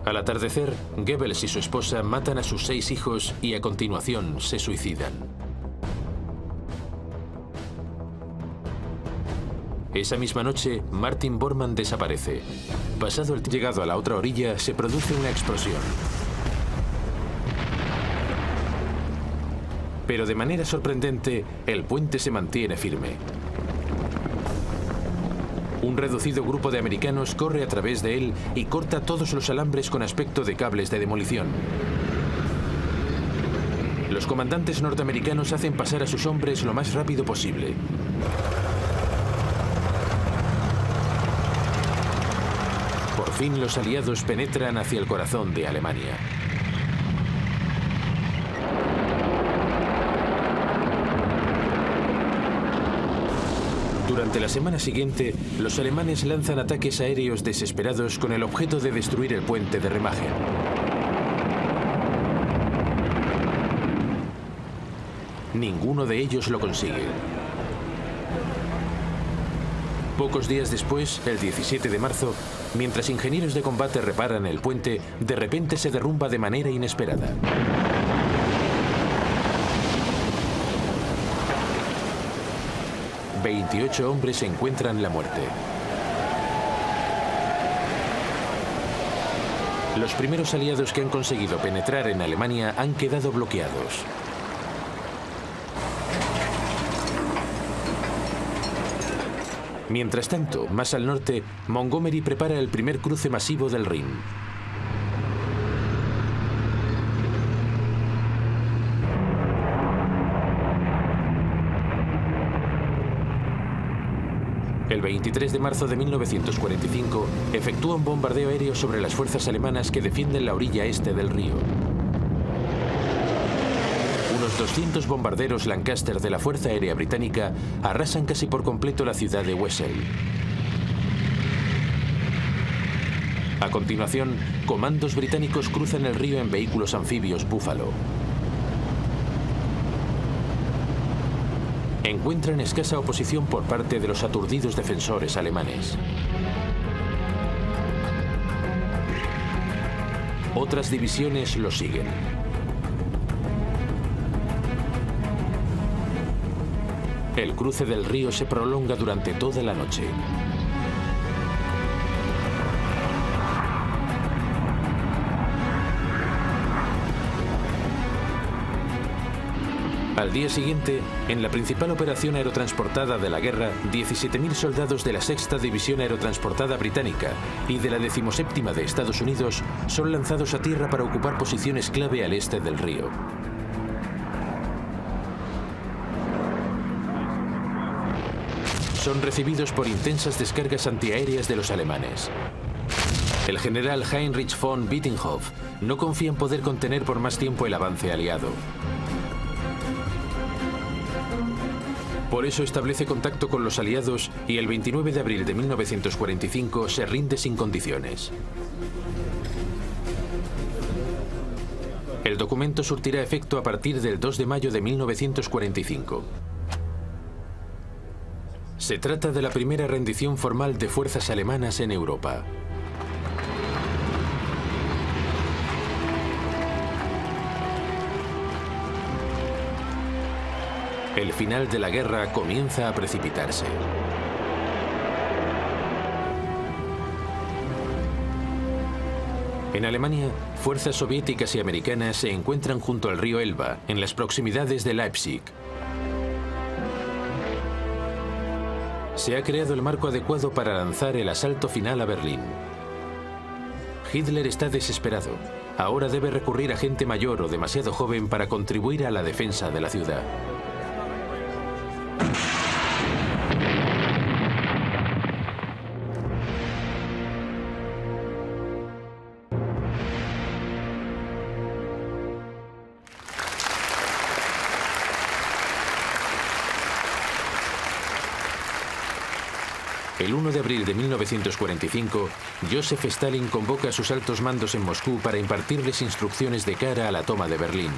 Al atardecer, Goebbels y su esposa matan a sus 6 hijos y a continuación se suicidan. Esa misma noche, Martin Bormann desaparece. Pasado el tiempo, llegado a la otra orilla, se produce una explosión. Pero de manera sorprendente, el puente se mantiene firme. Un reducido grupo de americanos corre a través de él y corta todos los alambres con aspecto de cables de demolición. Los comandantes norteamericanos hacen pasar a sus hombres lo más rápido posible. Por fin los aliados penetran hacia el corazón de Alemania. Durante la semana siguiente, los alemanes lanzan ataques aéreos desesperados con el objeto de destruir el puente de Remagen. Ninguno de ellos lo consigue. Pocos días después, el 17 de marzo, mientras ingenieros de combate reparan el puente, de repente se derrumba de manera inesperada. ...28 hombres encuentran la muerte. Los primeros aliados que han conseguido penetrar en Alemania han quedado bloqueados. Mientras tanto, más al norte, Montgomery prepara el primer cruce masivo del Rin. El 23 de marzo de 1945, efectúa un bombardeo aéreo sobre las fuerzas alemanas que defienden la orilla este del río. Unos 200 bombarderos Lancaster de la Fuerza Aérea Británica arrasan casi por completo la ciudad de Wesel. A continuación, comandos británicos cruzan el río en vehículos anfibios Búfalo. Encuentran escasa oposición por parte de los aturdidos defensores alemanes. Otras divisiones los siguen. El cruce del río se prolonga durante toda la noche. Al día siguiente, en la principal operación aerotransportada de la guerra, 17.000 soldados de la 6ª División Aerotransportada Británica y de la 17ª de Estados Unidos son lanzados a tierra para ocupar posiciones clave al este del río. Son recibidos por intensas descargas antiaéreas de los alemanes. El general Heinrich von Bittinghoff no confía en poder contener por más tiempo el avance aliado. Por eso establece contacto con los aliados y el 29 de abril de 1945 se rinde sin condiciones. El documento surtirá efecto a partir del 2 de mayo de 1945. Se trata de la primera rendición formal de fuerzas alemanas en Europa. El final de la guerra comienza a precipitarse. En Alemania, fuerzas soviéticas y americanas se encuentran junto al río Elba, en las proximidades de Leipzig. Se ha creado el marco adecuado para lanzar el asalto final a Berlín. Hitler está desesperado. Ahora debe recurrir a gente mayor o demasiado joven para contribuir a la defensa de la ciudad. El 1 de abril de 1945, Joseph Stalin convoca a sus altos mandos en Moscú para impartirles instrucciones de cara a la toma de Berlín.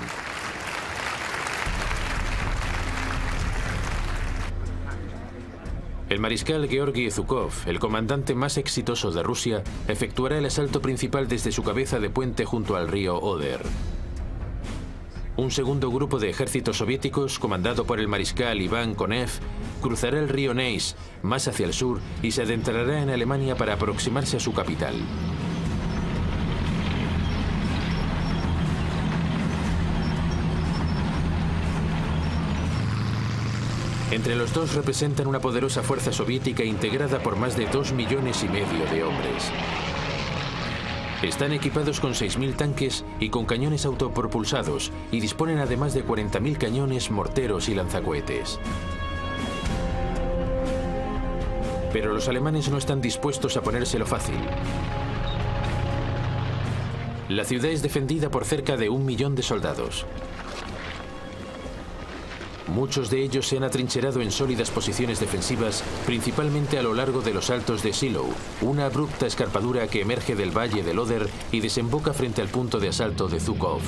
El mariscal Georgi Zhukov, el comandante más exitoso de Rusia, efectuará el asalto principal desde su cabeza de puente junto al río Oder. Un segundo grupo de ejércitos soviéticos, comandado por el mariscal Iván Konev, cruzará el río Neisse más hacia el sur y se adentrará en Alemania para aproximarse a su capital. Entre los dos representan una poderosa fuerza soviética integrada por más de 2,5 millones de hombres. Están equipados con 6.000 tanques y con cañones autopropulsados y disponen además de 40.000 cañones, morteros y lanzacohetes. Pero los alemanes no están dispuestos a ponérselo fácil. La ciudad es defendida por cerca de 1 millón de soldados. Muchos de ellos se han atrincherado en sólidas posiciones defensivas, principalmente a lo largo de los altos de Shiloh, una abrupta escarpadura que emerge del valle del Oder y desemboca frente al punto de asalto de Zhukov.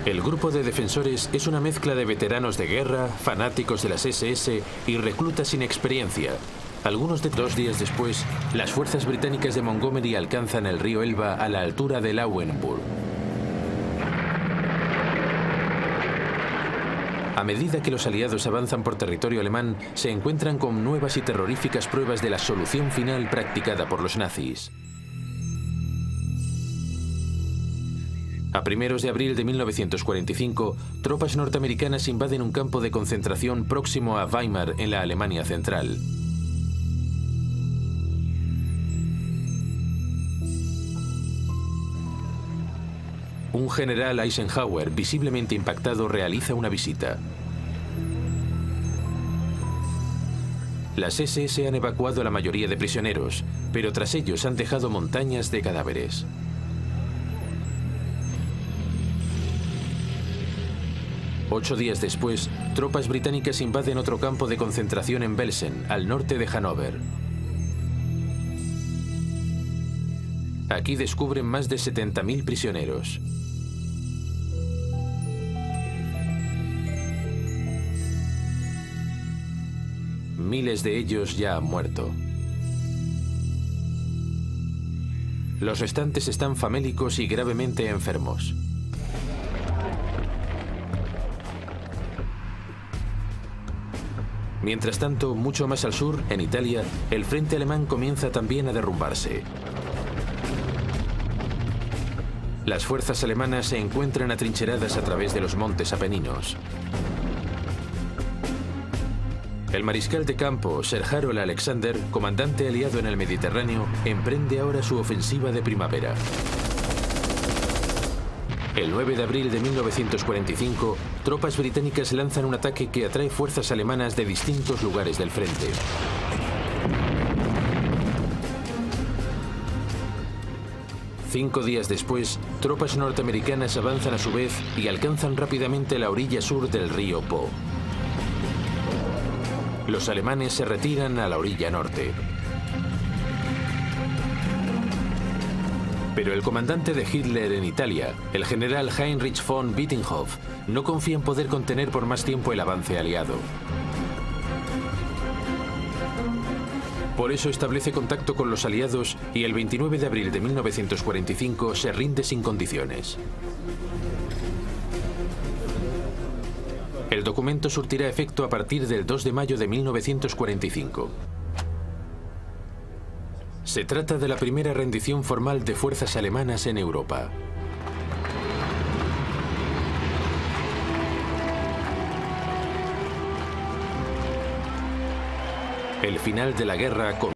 El grupo de defensores es una mezcla de veteranos de guerra, fanáticos de las SS y reclutas sin experiencia. Algunos de 2 días después, las fuerzas británicas de Montgomery alcanzan el río Elba a la altura de Lauenburg. A medida que los aliados avanzan por territorio alemán, se encuentran con nuevas y terroríficas pruebas de la solución final practicada por los nazis. A primeros de abril de 1945, tropas norteamericanas invaden un campo de concentración próximo a Weimar, en la Alemania central. Un general Eisenhower, visiblemente impactado, realiza una visita. Las SS han evacuado a la mayoría de prisioneros, pero tras ellos han dejado montañas de cadáveres. Ocho días después, tropas británicas invaden otro campo de concentración en Belsen, al norte de Hannover. Aquí descubren más de 70.000 prisioneros. Miles de ellos ya han muerto. Los restantes están famélicos y gravemente enfermos. Mientras tanto, mucho más al sur, en Italia, el frente alemán comienza también a derrumbarse. Las fuerzas alemanas se encuentran atrincheradas a través de los montes Apeninos. El mariscal de campo, Sir Harold Alexander, comandante aliado en el Mediterráneo, emprende ahora su ofensiva de primavera. El 9 de abril de 1945, tropas británicas lanzan un ataque que atrae fuerzas alemanas de distintos lugares del frente. Cinco días después, tropas norteamericanas avanzan a su vez y alcanzan rápidamente la orilla sur del río Po. Los alemanes se retiran a la orilla norte. Pero el comandante de Hitler en Italia, el general Heinrich von Wittgenhoff, no confía en poder contener por más tiempo el avance aliado. Por eso establece contacto con los aliados y el 29 de abril de 1945 se rinde sin condiciones. El documento surtirá efecto a partir del 2 de mayo de 1945. Se trata de la primera rendición formal de fuerzas alemanas en Europa. El final de la guerra